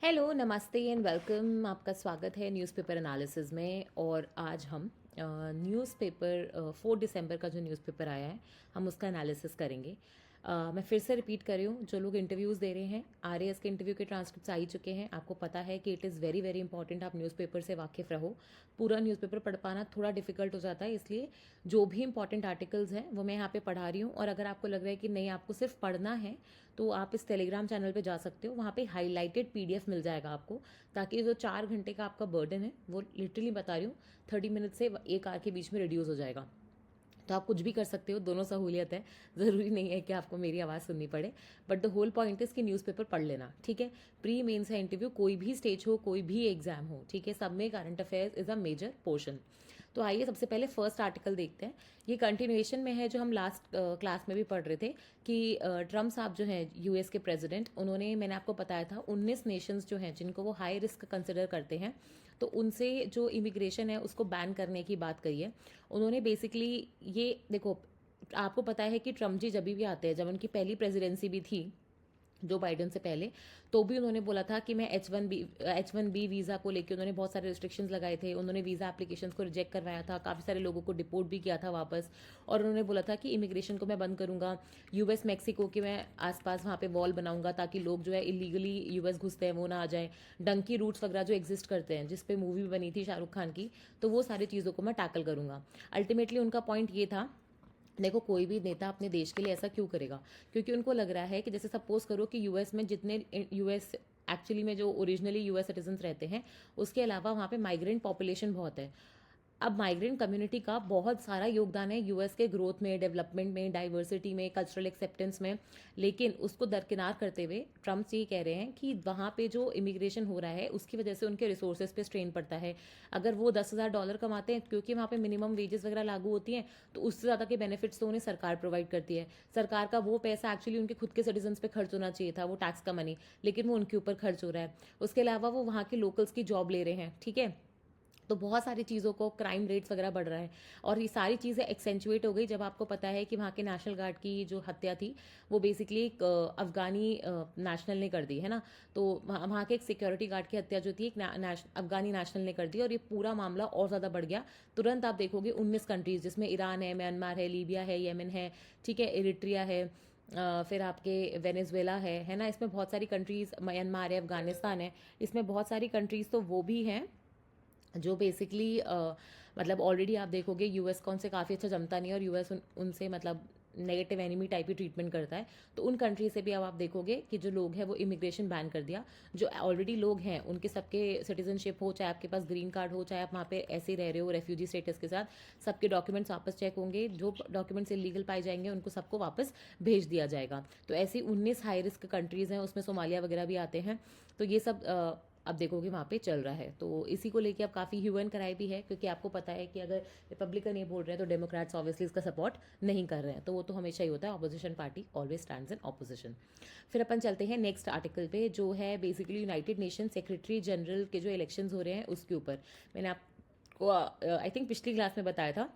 Hello, नमस्ते and welcome. आपका स्वागत है न्यूज़पेपर एनालिसिस में। और आज हम न्यूज़पेपर 4 दिसंबर का जो न्यूज़पेपर आया है, हम उसका एनालिसिस करेंगे। मैं फिर से रिपीट कर रही हूँ, जो लोग इंटरव्यूज़ दे रहे हैं, आरएएस के इंटरव्यू के ट्रांसक्रिप्ट्स आ ही चुके हैं। आपको पता है कि it is very very important आप न्यूज़पेपर से वाकिफ़ रहो। पूरा न्यूज़पेपर पढ़ पाना थोड़ा डिफिकल्ट हो जाता है, इसलिए जो भी इंपॉर्टेंट आर्टिकल्स हैं वो मैं यहाँ पे पढ़ा रही हूँ। और अगर आपको लग रहा है कि नहीं, आपको सिर्फ पढ़ना है, तो आप इस टेलीग्राम चैनल पे जा सकते हो। वहाँ पे हाईलाइटेड पीडीएफ मिल जाएगा आपको, ताकि जो 4 घंटे का आपका बर्डन है वो लिटरली बता रही हूँ 30 मिनट से 1 आवर के बीच में रिड्यूस हो जाएगा। तो आप कुछ भी कर सकते हो, दोनों सहूलियत है। ज़रूरी नहीं है कि आपको मेरी आवाज़ सुननी पड़े, but the whole point is कि न्यूज़पेपर पढ़ लेना, ठीक है। प्री मेंस है इंटरव्यू, कोई भी स्टेज हो, कोई भी एग्जाम हो, ठीक है, सब में current affairs is a major portion. तो आइए सबसे पहले फर्स्ट आर्टिकल देखते हैं। ये कंटिन्यूएशन में है जो हम लास्ट क्लास में भी पढ़ रहे थे कि ट्रम्प साहब जो हैं यूएस के प्रेसिडेंट, उन्होंने, मैंने आपको बताया था, 19 नेशंस जो हैं जिनको वो हाई रिस्क कंसिडर करते हैं, तो उनसे जो इमिग्रेशन है उसको बैन करने की बात कही है उन्होंने। बेसिकली ये देखो, आपको पता है कि ट्रम्प जी जब भी आते हैं, जब उनकी पहली प्रेसिडेंसी भी थी जो बाइडन से पहले, तो भी उन्होंने बोला था कि मैं एच वन बी वीज़ा को लेकर उन्होंने बहुत सारे रिस्ट्रिक्शंस लगाए थे। उन्होंने वीज़ा एप्लीकेशंस को रिजेक्ट करवाया था, काफ़ी सारे लोगों को डिपोर्ट भी किया था वापस। और उन्होंने बोला था कि इमिग्रेशन को मैं बंद करूंगा, यूएस मैक्सिको के मैं आसपास वहाँ पे वॉल बनाऊंगा, ताकि लोग जो है इलीगली यूएस घुसते हैं वो ना आ जाए। डंकी रूट्स वगैरह जो एग्जिस्ट करते हैं, जिस पे मूवी भी बनी थी शाहरुख खान की, तो वो सारी चीज़ों को मैं टैकल करूंगा। अल्टीमेटली उनका पॉइंट ये था, देखो कोई भी नेता अपने देश के लिए ऐसा क्यों करेगा, क्योंकि उनको लग रहा है कि जैसे सपोज करो कि यूएस में जितने यूएस एक्चुअली में जो ओरिजिनली यूएस सिटीजन रहते हैं, उसके अलावा वहाँ पे माइग्रेंट पॉपुलेशन बहुत है। अब माइग्रेंट कम्युनिटी का बहुत सारा योगदान है यूएस के ग्रोथ में, डेवलपमेंट में, डाइवर्सिटी में, कल्चरल एक्सेप्टेंस में। लेकिन उसको दरकिनार करते हुए ट्रम्प ये कह रहे हैं कि वहाँ पे जो इमिग्रेशन हो रहा है उसकी वजह से उनके रिसोर्सेज पे स्ट्रेन पड़ता है। अगर वो $10,000 कमाते हैं, क्योंकि वहाँ पे मिनिमम वेजेस वगैरह लागू होती हैं, तो उससे ज़्यादा के बेनिफिट्स तो उन्हें सरकार प्रोवाइड करती है। सरकार का वो पैसा एक्चुअली उनके खुद के सिटीजन पे खर्च होना चाहिए था, वो टैक्स का मनी, लेकिन वो उनके ऊपर खर्च हो रहा है। उसके अलावा वो वहाँ के लोकल्स की जॉब ले रहे हैं, ठीक है। तो बहुत सारी चीज़ों को, क्राइम रेट्स वगैरह बढ़ रहा है। और ये सारी चीज़ें एक्सेंचुएट हो गई जब आपको पता है कि वहाँ के नेशनल गार्ड की जो हत्या थी वो बेसिकली एक अफगानी नेशनल ने कर दी है ना। तो वहाँ के एक सिक्योरिटी गार्ड की हत्या जो थी एक अफगानी नेशनल ने कर दी, और ये पूरा मामला और ज़्यादा बढ़ गया। तुरंत आप देखोगे 19 कंट्रीज, जिसमें ईरान है, म्यांमार है, लीबिया है, येमेन है, ठीक है, इरिट्रिया है, फिर आपके वेनेजुएला है ना। इसमें बहुत सारी कंट्रीज़, म्यांमार है, अफगानिस्तान है, इसमें बहुत सारी कंट्रीज़ तो वो भी हैं जो बेसिकली मतलब ऑलरेडी आप देखोगे यूएस का उनसे काफ़ी अच्छा जमता नहीं है, और यूएस उनसे मतलब नेगेटिव एनिमी टाइप की ट्रीटमेंट करता है। तो उन कंट्री से भी अब आप देखोगे कि जो लोग हैं वो इमिग्रेशन बैन कर दिया। जो ऑलरेडी लोग हैं उनके सबके सिटीजनशिप हो, चाहे आपके पास ग्रीन कार्ड हो, चाहे आप वहाँ पे ऐसे ही रह रहे हो रेफ्यूजी स्टेटस के साथ, सबके डॉक्यूमेंट्स वापस चेक होंगे। जो डॉक्यूमेंट्स इलीगल पाए जाएंगे उनको सबको वापस भेज दिया जाएगा। तो ऐसी 19 हाई रिस्क कंट्रीज़ हैं, उसमें सोमालिया वगैरह भी आते हैं। तो ये सब अब देखोगे वहाँ पे चल रहा है। तो इसी को लेके अब काफ़ी ह्यू एंड कराई भी है, क्योंकि आपको पता है कि अगर रिपब्लिकन ये बोल रहे हैं तो डेमोक्रेट्स ऑब्वियसली इसका सपोर्ट नहीं कर रहे हैं। तो वो तो हमेशा ही होता है, opposition party always stands in opposition. फिर अपन चलते हैं नेक्स्ट आर्टिकल पे, जो है basically United nation secretary general के जो इलेक्शंस हो रहे हैं उसके ऊपर। मैंने आपको आई थिंक पिछली क्लास में बताया था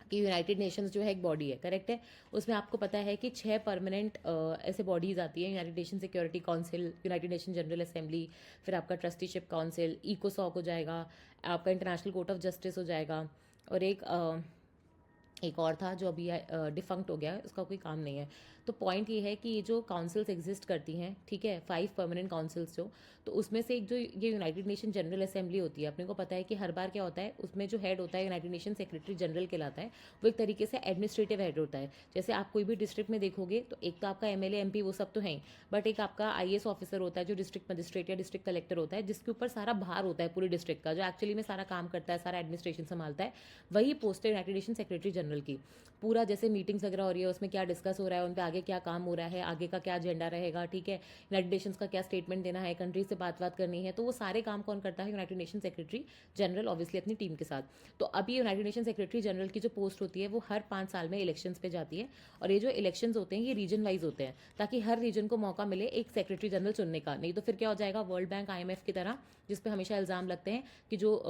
कि यूनाइटेड नेशंस जो है एक बॉडी है, करेक्ट है। उसमें आपको पता है कि 6 परमानेंट ऐसे बॉडीज आती हैं, United nation security council, United nation general assembly, फिर आपका ट्रस्टीशिप काउंसिल, इकोसॉक हो जाएगा, आपका इंटरनेशनल कोर्ट ऑफ जस्टिस हो जाएगा, और एक और था जो अभी डिफंक्ट हो गया है, उसका कोई काम नहीं है। तो पॉइंट ये है कि ये जो काउंसिल्स एग्जिस्ट करती हैं, ठीक है, 5 परमानेंट काउंसिल्स जो, तो उसमें से एक जो ये यूनाइटेड नेशन जनरल असेंबली होती है, अपने को पता है कि हर बार क्या होता है, उसमें जो हेड होता है यूनाइटेड नेशन सेक्रेटरी जनरल कहलाता है। वो एक तरीके से एडमिनिस्ट्रेटिव हेड होता है। जैसे आप कोई भी डिस्ट्रिक्ट में देखोगे तो एक तो आपका एमएलए एमपी वो सब तो हैं, बट एक आपका आईएएस ऑफिसर होता है जो डिस्ट्रिक्ट मजिस्ट्रेट या डिस्ट्रिक्ट कलेक्टर होता है, जिसके ऊपर सारा भार होता है पूरी डिस्ट्रिक्ट का, जो एक्चुअली में सारा काम करता है, सारा एडमिनिस्ट्रेशन संभालता है। वही पोस्ट है यूनाइटेड नेशन सेक्रेटरी जनरल की। पूरा जैसे मीटिंग्स वगैरह हो रही है, उसमें क्या डिस्कस हो रहा है, उन पर आगे क्या काम हो रहा है, आगे का क्या एजेंडा रहेगा, ठीक है, यूनाइटेड नेशंस का क्या स्टेटमेंट देना है, कंट्री से बात करनी है, तो वो सारे काम कौन करता है, United nation secretary general, obviously अपनी टीम के साथ। तो अभी यूनाइटेड नेशन सेक्रेटरी जनरल की जो पोस्ट होती है वो हर 5 साल में इलेक्शंस पे जाती है। और ये जो इलेक्शंस होते हैं ये रीजन वाइज होते हैं, ताकि हर रीजन को मौका मिले एक सेक्रेटरी जनरल चुनने का। नहीं तो फिर क्या हो जाएगा, वर्ल्ड बैंक आईएमएफ की तरह, जिसपे हमेशा इल्जाम लगते हैं कि जो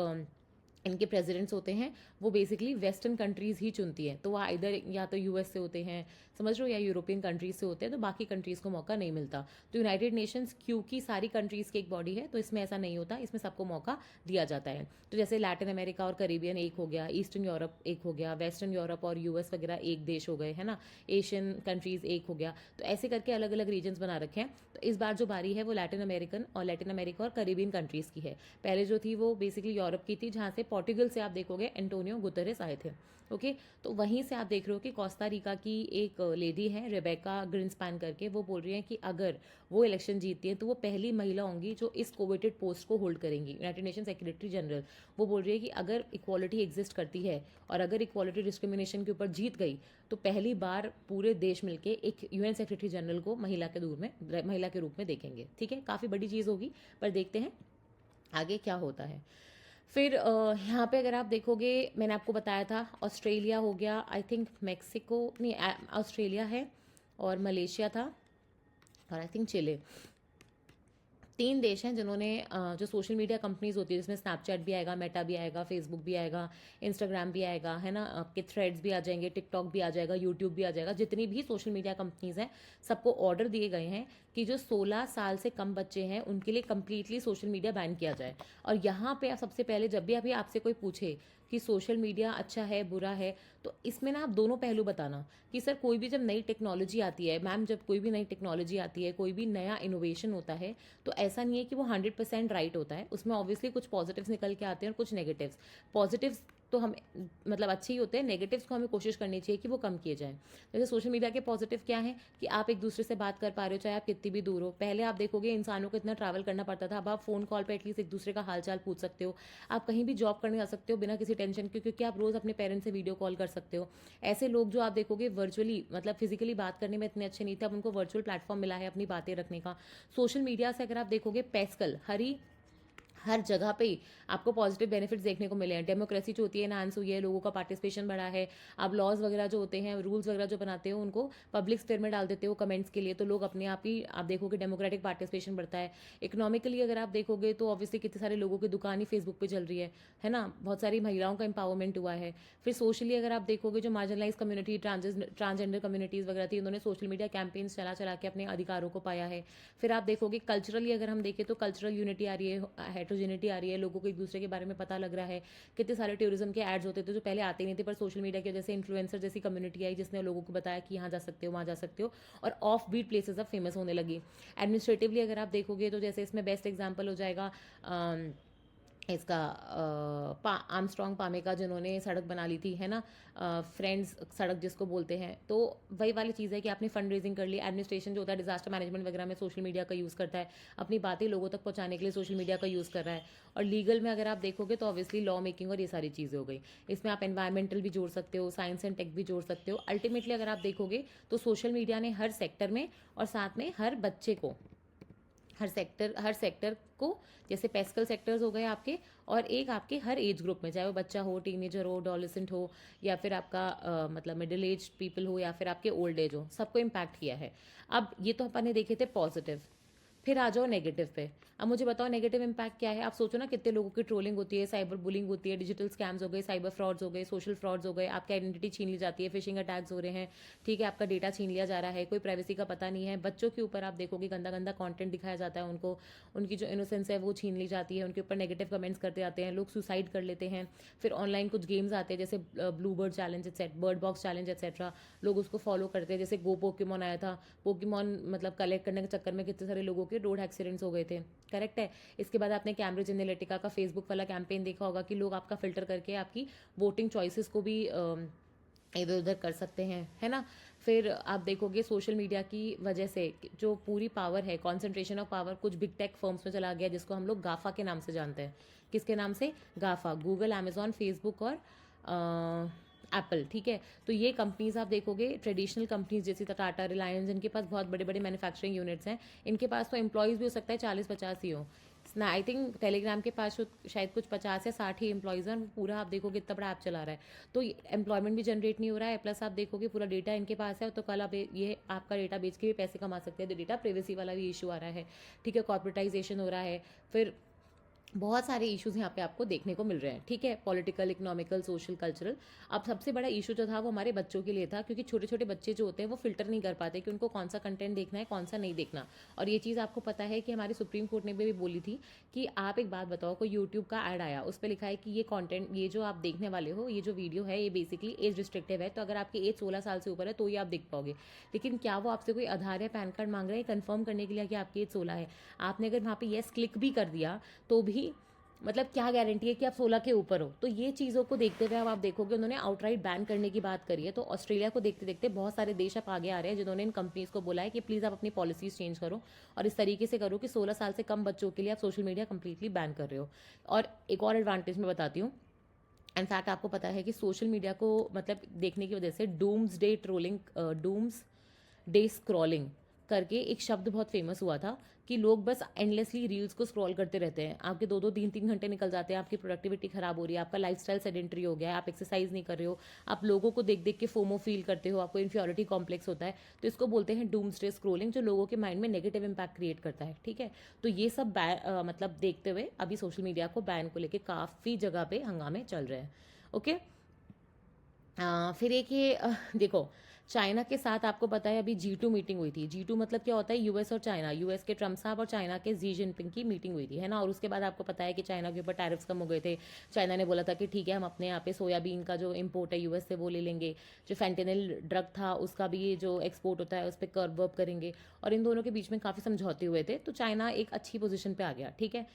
इनके प्रेसिडेंट्स होते हैं वो बेसिकली वेस्टर्न कंट्रीज़ ही चुनती हैं, तो वह इधर या तो यूएस से होते हैं, समझ रहे हो, या यूरोपियन कंट्रीज से होते हैं, तो बाकी कंट्रीज़ को मौका नहीं मिलता। तो यूनाइटेड नेशंस क्योंकि सारी कंट्रीज़ की एक बॉडी है, तो इसमें ऐसा नहीं होता, इसमें सबको मौका दिया जाता है। तो जैसे लैटिन अमेरिका और करीबियन एक हो गया, ईस्टर्न यूरोप एक हो गया, वेस्टर्न यूरोप और यूएस वगैरह एक देश हो गए, है ना, एशियन कंट्रीज़ एक हो गया, तो ऐसे करके अलग अलग रीजन्स बना रखे हैं। तो इस बार जो बारी है वो लैटिन अमेरिका और करीबियन कंट्रीज़ की है। पहले जो थी वो बेसिकली यूरोप की थी, जहाँ से पोर्टुगल से आप देखोगे एंटोनियो गुतेरेस आए थे। ओके, तो वहीं से आप देख रहे हो कि कोस्टा रिका की एक लेडी है रेबेका ग्रिंसपैन करके, वो बोल रही हैं कि अगर वो इलेक्शन जीतती है तो वो पहली महिला होंगी जो इस कोवेटेड पोस्ट को होल्ड करेंगी। यूनाइटेड नेशन सेक्रेटरी जनरल वो बोल रही है कि अगर इक्वालिटी एग्जिस्ट करती है और अगर इक्वालिटी डिस्क्रिमिनेशन के ऊपर जीत गई तो पहली बार पूरे देश मिलके एक यूएन सेक्रेटरी जनरल को महिला के रूप में देखेंगे। ठीक है, काफ़ी बड़ी चीज़ होगी, पर देखते हैं आगे क्या होता है। फिर यहाँ पे अगर आप देखोगे, मैंने आपको बताया था ऑस्ट्रेलिया हो गया, आई थिंक मैक्सिको नहीं, ऑस्ट्रेलिया है और मलेशिया था और आई थिंक चिले, 3 देश हैं जिन्होंने जो सोशल मीडिया कंपनीज होती है, जिसमें स्नैपचैट भी आएगा, मेटा भी आएगा, फेसबुक भी आएगा, इंस्टाग्राम भी आएगा, है ना, आपके थ्रेड्स भी आ जाएंगे, टिकटॉक भी आ जाएगा, यूट्यूब भी आ जाएगा, जितनी भी सोशल मीडिया कंपनीज हैं सबको ऑर्डर दिए गए हैं कि जो 16 साल से कम बच्चे हैं उनके लिए कंप्लीटली सोशल मीडिया बैन किया जाए। और यहाँ पे सबसे पहले जब भी अभी आपसे कोई पूछे कि सोशल मीडिया अच्छा है बुरा है, तो इसमें ना आप दोनों पहलू बताना कि सर कोई भी जब नई टेक्नोलॉजी आती है, मैम जब कोई भी नई टेक्नोलॉजी आती है, कोई भी नया इनोवेशन होता है, तो ऐसा नहीं है कि वो 100% राइट होता है, उसमें ऑब्वियसली कुछ पॉजिटिव्स निकल के आते हैं और कुछ नेगेटिव्स। पॉजिटिव्स तो हम मतलब अच्छे ही होते हैं, नेगेटिव्स को हमें कोशिश करनी चाहिए कि वो कम किए जाएं। जैसे सोशल मीडिया के पॉजिटिव क्या है कि आप एक दूसरे से बात कर पा रहे हो चाहे आप कितनी भी दूर हो। पहले आप देखोगे इंसानों को इतना ट्रैवल करना पड़ता था, अब आप फोन कॉल पे एटलीस्ट एक दूसरे का हालचाल पूछ सकते हो। आप कहीं भी जॉब करने जा सकते हो बिना किसी टेंशन के, क्योंकि आप रोज़ अपने पेरेंट्स से वीडियो कॉल कर सकते हो। ऐसे लोग जो आप देखोगे वर्चुअली मतलब फिजिकली बात करने में इतने अच्छे नहीं थे, अब उनको वर्चुअल प्लेटफॉर्म मिला है अपनी बातें रखने का। सोशल मीडिया से अगर आप देखोगे पैस्कल हर जगह पे ही आपको पॉजिटिव बेनिफिट्स देखने को मिले हैं। डेमोक्रेसी जो होती है एनहांस हुई है, लोगों का पार्टिसिपेशन बढ़ा है। आप लॉज वगैरह जो होते हैं, रूल्स वगैरह जो बनाते हो, उनको पब्लिक स्फीयर में डाल देते हो कमेंट्स के लिए, तो लोग अपने आप ही आप देखोगे डेमोक्रेटिक पार्टिसिपेशन बढ़ता है। इकोनॉमिकली अगर आप देखोगे तो ऑब्वियसली कितने सारे लोगों की दुकान ही फेसबुक पे चल रही है ना, बहुत सारी महिलाओं का एम्पावरमेंट हुआ है। फिर सोशली अगर आप देखोगे जो मार्जिनलाइज कम्युनिटी, ट्रांसजेंडर कम्युनिटीज़ वगैरह थी, उन्होंने सोशल मीडिया कैंपेन्स चला चला के अपने अधिकारों को पाया है। फिर आप देखोगे कल्चरली अगर हम देखें तो कल्चरल यूनिटी आ रही है, हेट्रोजेनिटी आ रही है, लोगों को एक दूसरे के बारे में पता लग रहा है। कितने सारे टूरिज्म के एड्स होते थे जो पहले आते नहीं थे, पर सोशल मीडिया की वजह से इन्फ्लुएंसर जैसी कम्युनिटी आई जिसने लोगों को बताया कि यहाँ जा सकते हो, वहाँ जा सकते हो, और ऑफ बीट प्लेसेस अब फेमस होने लगी। एडमिनिस्ट्रेटिवली अगर आप देखोगे तो जैसे इसमें बेस्ट एग्जाम्पल हो जाएगा इसका आर्मस्ट्रॉन्ग पामेका, जिन्होंने सड़क बना ली थी, है ना, फ्रेंड्स सड़क जिसको बोलते हैं। तो वही वाली चीज़ है कि आपने फंड रेजिंग कर ली। एडमिनिस्ट्रेशन जो होता है डिजास्टर मैनेजमेंट वगैरह में सोशल मीडिया का यूज़ करता है, अपनी बातें लोगों तक पहुंचाने के लिए सोशल मीडिया का यूज़ कर रहा है। और लीगल में अगर आप देखोगे तो ऑब्वियसली लॉ मेकिंग और ये सारी चीज़ें हो गई। इसमें आप एनवायरमेंटल भी जोड़ सकते हो, साइंस एंड टेक भी जोड़ सकते हो। अल्टीमेटली अगर आप देखोगे तो सोशल मीडिया ने हर सेक्टर में और साथ में हर बच्चे को, हर सेक्टर को, जैसे पैस्कल सेक्टर्स हो गए आपके, और एक आपके हर एज ग्रुप में, चाहे वो बच्चा हो, टीनेजर हो, डोलेसेंट हो, या फिर आपका मतलब मिडिल एज पीपल हो, या फिर आपके ओल्ड एज हो, सबको इम्पैक्ट किया है। अब ये तो अपन ने देखे थे पॉजिटिव, फिर आ जाओ नेगेटिव पे। अब मुझे बताओ नेगेटिव इम्पैक्ट क्या है। आप सोचो ना कितने लोगों की ट्रोलिंग होती है, साइबर बुलिंग होती है, डिजिटल स्कैम्स हो गए, साइबर फ्रॉड्स हो गए, सोशल फ्रॉड्स हो गए, आपकी आइडेंटिटी छीन ली जाती है, फिशिंग अटैक्स हो रहे हैं, ठीक है, आपका डेटा छीन लिया जा रहा है, कोई प्राइवेसी का पता नहीं है। बच्चों के ऊपर आप देखोगे गंदा गंदा कंटेंट दिखाया जाता है, उनको उनकी जो इनोसेंस है वो छीन ली जाती है, उनके ऊपर नेगेटिव कमेंट्स करते जाते हैं, लोग सुसाइड कर लेते हैं। फिर ऑनलाइन कुछ गेम्स आते हैं जैसे blue bird challenge etcetera, bird box challenge etcetera, लोग उसको फॉलो करते हैं। जैसे गो पोकेमॉन आया था, पोकेमॉन मतलब कलेक्ट करने के चक्कर में कितने सारे लोगों के रोड एक्सीडेंट्स हो गए थे, करेक्ट है। इसके बाद आपने कैम्ब्रिज एनालिटिका का फेसबुक वाला कैंपेन देखा होगा कि लोग आपका फिल्टर करके आपकी वोटिंग चॉइसेस को भी इधर उधर कर सकते हैं, है ना। फिर आप देखोगे सोशल मीडिया की वजह से जो पूरी पावर है, कॉन्सेंट्रेशन ऑफ पावर कुछ बिग टेक फर्म्स में चला गया, जिसको हम लोग गाफा के नाम से जानते हैं। किसके नाम से? गाफा, गूगल, अमेजॉन, फेसबुक और एप्पल, ठीक है। तो ये कंपनीज आप देखोगे ट्रेडिशनल कंपनीज जैसी टाटा, रिलायंस, इनके पास बहुत बड़े बड़े मैन्युफैक्चरिंग यूनिट्स हैं। इनके पास तो एम्प्लॉयज़ भी हो सकता है 40-50 ही हो ना। आई थिंक टेलीग्राम के पास शायद कुछ 50 या 60 ही एम्प्लॉयज़ हैं, पूरा आप देखोगे इतना बड़ा ऐप चला रहा है। तो एम्प्लॉयमेंट भी जनरेट नहीं हो रहा है, प्लस आप देखोगे पूरा डेटा इनके पास है, तो कल आप ये आपका डेटा बेच के भी पैसे कमा सकते हैं। तो डेटा प्रिवेसी वाला भी इशू आ रहा है, ठीक है, कॉर्पोरेटाइजेशन हो रहा है। फिर बहुत सारे इश्यूज यहाँ पे आपको देखने को मिल रहे हैं, ठीक है, पॉलिटिकल, इकोनॉमिकल, सोशल, कल्चरल। अब सबसे बड़ा इशू जो था वो हमारे बच्चों के लिए था, क्योंकि छोटे छोटे बच्चे जो होते हैं वो फिल्टर नहीं कर पाते कि उनको कौन सा कंटेंट देखना है, कौन सा नहीं देखना। और ये चीज़ आपको पता है कि हमारे सुप्रीम कोर्ट ने भी बोली थी कि आप एक बात बताओ, कोई यूट्यूब का ऐड आया, उस पर लिखा है कि ये कॉन्टेंट, ये जो आप देखने वाले हो, ये जो वीडियो है, ये बेसिकली एज रिस्ट्रिक्टिव है, तो अगर आपकी एज 16 साल से ऊपर है तो ये आप देख पाओगे। लेकिन क्या वो आपसे कोई आधार या पैन कार्ड मांग रहे हैं कंफर्म करने के लिए कि आपकी एज 16 है? आपने अगर वहाँ पे येस क्लिक भी कर दिया तो भी मतलब क्या गारंटी है कि आप 16 के ऊपर हो? तो ये चीज़ों को देखते हुए अब आप देखोगे उन्होंने आउटराइट बैन करने की बात करी है। तो ऑस्ट्रेलिया को देखते देखते बहुत सारे देश अब आगे आ रहे हैं जिन्होंने इन कंपनीज को बोला है कि प्लीज़ आप अपनी पॉलिसीज चेंज करो और इस तरीके से करो कि 16 साल से कम बच्चों के लिए आप सोशल मीडिया कंप्लीटली बैन कर रहे हो। और एक और एडवांटेज मैं बताती हूँ। इनफैक्ट आपको पता है कि सोशल मीडिया को मतलब देखने की वजह से doomsday trolling, doomsday scrolling करके एक शब्द बहुत फेमस हुआ था कि लोग बस एंडलेसली रील्स को स्क्रॉल करते रहते हैं। आपके 2-2 3-3 घंटे निकल जाते हैं, आपकी प्रोडक्टिविटी खराब हो रही है, आपका लाइफस्टाइल सेडेंटरी हो गया है, आप एक्सरसाइज नहीं कर रहे हो, आप लोगों को देख देख के फोमो फील करते हो, आपको इन्फ्योरिटी कॉम्प्लेक्स होता है। तो इसको बोलते हैं डूम्सडे स्क्रोलिंग, जो लोगों के माइंड में नेगेटिव इंपैक्ट क्रिएट करता है, ठीक है। तो ये सब मतलब देखते हुए अभी सोशल मीडिया को बैन को लेकर काफ़ी जगह पे हंगामे चल रहे हैं। ओके। फिर एक ये देखो, चाइना के साथ आपको पता है अभी G2 मीटिंग हुई थी। G2 मतलब क्या होता है? यूएस और चाइना, यूएस के ट्रम्प साहब और चाइना के जी जिनपिंग की मीटिंग हुई थी, है ना। और उसके बाद आपको पता है कि चाइना के ऊपर टैरिफ्स कम हो गए थे। चाइना ने बोला था कि ठीक है, हम अपने यहाँ पे सोयाबीन का जो इम्पोर्ट है यूएस से वो ले लेंगे, जो फेंटेनिल ड्रग था उसका भी जो एक्सपोर्ट होता है उस पर कर्व वर्व करेंगे। और इन दोनों के बीच में काफ़ी समझौते हुए थे, तो चाइना एक अच्छी पोजीशन पे आ गया, ठीक है।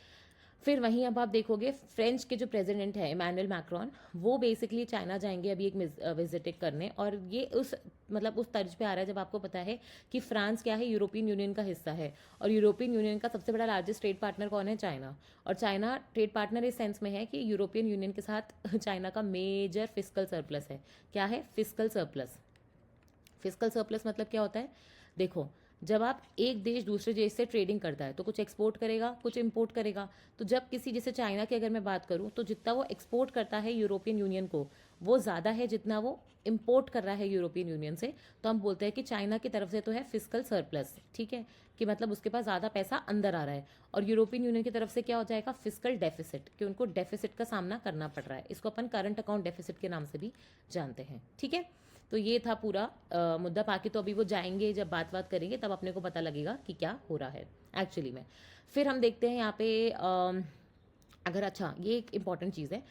फिर वहीं अब आप देखोगे फ्रेंच के जो प्रेसिडेंट है इमैनुअल मैक्रोन, वो बेसिकली चाइना जाएंगे अभी एक विजिटिंग करने। और ये उस मतलब उस तर्ज पे आ रहा है जब आपको पता है कि फ्रांस क्या है, यूरोपियन यूनियन का हिस्सा है। और यूरोपियन यूनियन का सबसे बड़ा लार्जेस्ट ट्रेड पार्टनर कौन है? चाइना। और चाइना ट्रेड पार्टनर इस सेंस में है कि यूरोपियन यूनियन के साथ चाइना का मेजर फिस्कल सरप्लस है। क्या है? Fiscal surplus. फिस्कल सरप्लस मतलब क्या होता है? देखो, जब आप एक देश दूसरे देश से ट्रेडिंग करता है तो कुछ एक्सपोर्ट करेगा, कुछ इंपोर्ट करेगा। तो जब किसी, जैसे चाइना की अगर मैं बात करूं, तो जितना वो एक्सपोर्ट करता है यूरोपियन यूनियन को, वो ज़्यादा है जितना वो इंपोर्ट कर रहा है यूरोपियन यूनियन से। तो हम बोलते हैं कि चाइना की तरफ से तो है फिस्कल सरप्लस, ठीक है, कि मतलब उसके पास ज़्यादा पैसा अंदर आ रहा है। और यूरोपियन यूनियन की तरफ से क्या हो जाएगा? फिस्कल डेफिसिट, कि उनको डेफिसिट का सामना करना पड़ रहा है। इसको अपन करंट अकाउंट डेफिसिट के नाम से भी जानते हैं, ठीक है। तो ये था पूरा मुद्दा। बाकी तो अभी वो जाएंगे, जब बात करेंगे तब अपने को पता लगेगा कि क्या हो रहा है एक्चुअली में। फिर हम देखते हैं यहाँ पे अगर, अच्छा ये एक इंपॉर्टेंट चीज़ है,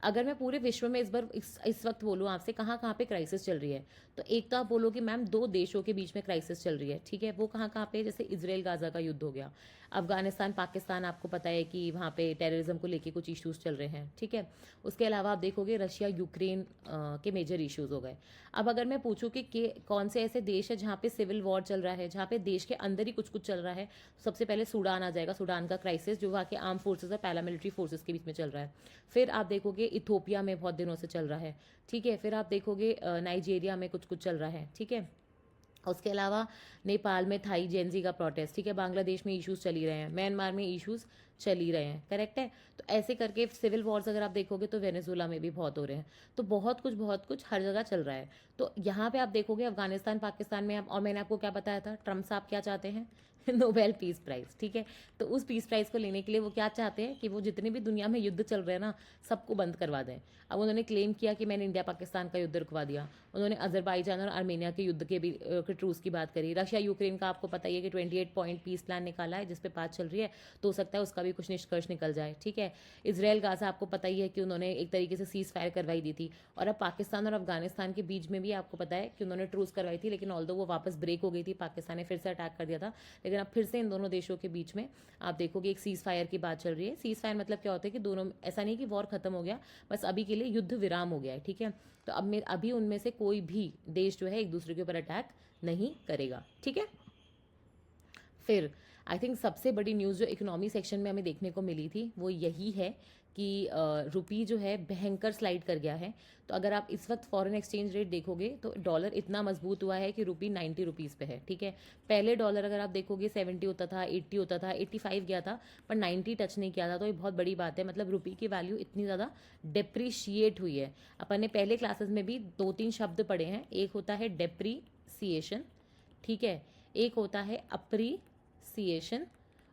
अगर मैं पूरे विश्व में इस बार इस वक्त बोलूँ आपसे कहाँ कहाँ पे क्राइसिस चल रही है, तो एक तो आप बोलोगे मैम 2 देशों के बीच में क्राइसिस चल रही है, ठीक है। वो कहाँ कहाँ पे? जैसे इसराइल गाजा का युद्ध हो गया, अफगानिस्तान पाकिस्तान, आपको पता है कि वहाँ पे टेररिज्म को लेके कुछ इश्यूज चल रहे हैं, ठीक है। उसके अलावा आप देखोगे रशिया यूक्रेन के मेजर इश्यूज हो गए। अब अगर मैं पूछूं कि कौन से ऐसे देश है जहाँ पे सिविल वॉर चल रहा है, जहाँ पे देश के अंदर ही कुछ कुछ चल रहा है, सबसे पहले सूडान आ जाएगा। सूडान का क्राइसिस जो वहाँ के आर्म फोर्सेस और पैरामिलिट्री फोर्सेस के बीच में चल रहा है। फिर आप देखोगे इथोपिया में बहुत दिनों से चल रहा है, ठीक है। फिर आप देखोगे नाइजीरिया में कुछ कुछ चल रहा है, ठीक है। उसके अलावा नेपाल में थाई जेंजी का प्रोटेस्ट, ठीक है। बांग्लादेश में इश्यूज चल ही रहे हैं, म्यांमार में इश्यूज चल ही रहे हैं, करेक्ट है। तो ऐसे करके सिविल वॉर्स अगर आप देखोगे तो वेनेजुला में भी बहुत हो रहे हैं। तो बहुत कुछ हर जगह चल रहा है। तो यहाँ पे आप देखोगे अफगानिस्तान पाकिस्तान में और मैंने आपको क्या बताया था, ट्रम्प साहब क्या चाहते हैं? नोबेल पीस प्राइज, ठीक है। तो उस पीस प्राइज को लेने के लिए वो क्या चाहते हैं कि वो जितने भी दुनिया में युद्ध चल रहे हैं ना, सबको बंद करवा दें। अब उन्होंने क्लेम किया कि मैंने इंडिया पाकिस्तान का युद्ध रुकवा दिया। उन्होंने अजरबैजान और आर्मेनिया के युद्ध के भी के ट्रूस की बात करी। रशिया यूक्रेन का आपको पता ही है कि 28 पॉइंट पीस प्लान निकाला है जिस पे बात चल रही है, तो हो सकता है उसका भी कुछ निष्कर्ष निकल जाए, ठीक है। इसराइल गाजा आपको पता ही है कि उन्होंने एक तरीके से सीज फायर करवाई दी थी। और अब पाकिस्तान और अफगानिस्तान के बीच में भी आपको पता है कि उन्होंने ट्रूस करवाई थी, लेकिन ऑल्दो वो वापस ब्रेक हो गई थी, पाकिस्तान ने फिर से अटैक कर दिया था। लेकिन अब फिर से इन दोनों देशों के बीच में आप देखोगे एक सीज फायर की बात चल रही है। सीज फायर मतलब क्या होता है कि दोनों, ऐसा नहीं कि वॉर खत्म हो गया, बस अभी के लिए युद्ध विराम हो गया है, ठीक है। तो अब अभी उनमें से कोई भी देश जो है एक दूसरे के ऊपर अटैक नहीं करेगा, ठीक है। फिर आई थिंक सबसे बड़ी न्यूज़ जो इकोनॉमी सेक्शन में हमें देखने को मिली थी वो यही है कि रुपी जो है भयंकर स्लाइड कर गया है। तो अगर आप इस वक्त फॉरेन एक्सचेंज रेट देखोगे तो डॉलर इतना मजबूत हुआ है कि रुपी 90 रुपीज़ पे है, ठीक है। पहले डॉलर अगर आप देखोगे 70 होता था, 80 होता था, 85 गया था, पर 90 टच नहीं किया था। तो ये बहुत बड़ी बात है, मतलब रुपी की वैल्यू इतनी ज़्यादा डिप्रिशिएट हुई है। अपन ने पहले क्लासेस में भी 2-3 शब्द पढ़े हैं, एक होता है डेप्रीसिएशन, ठीक है, एक होता है अप्रीसिएशन,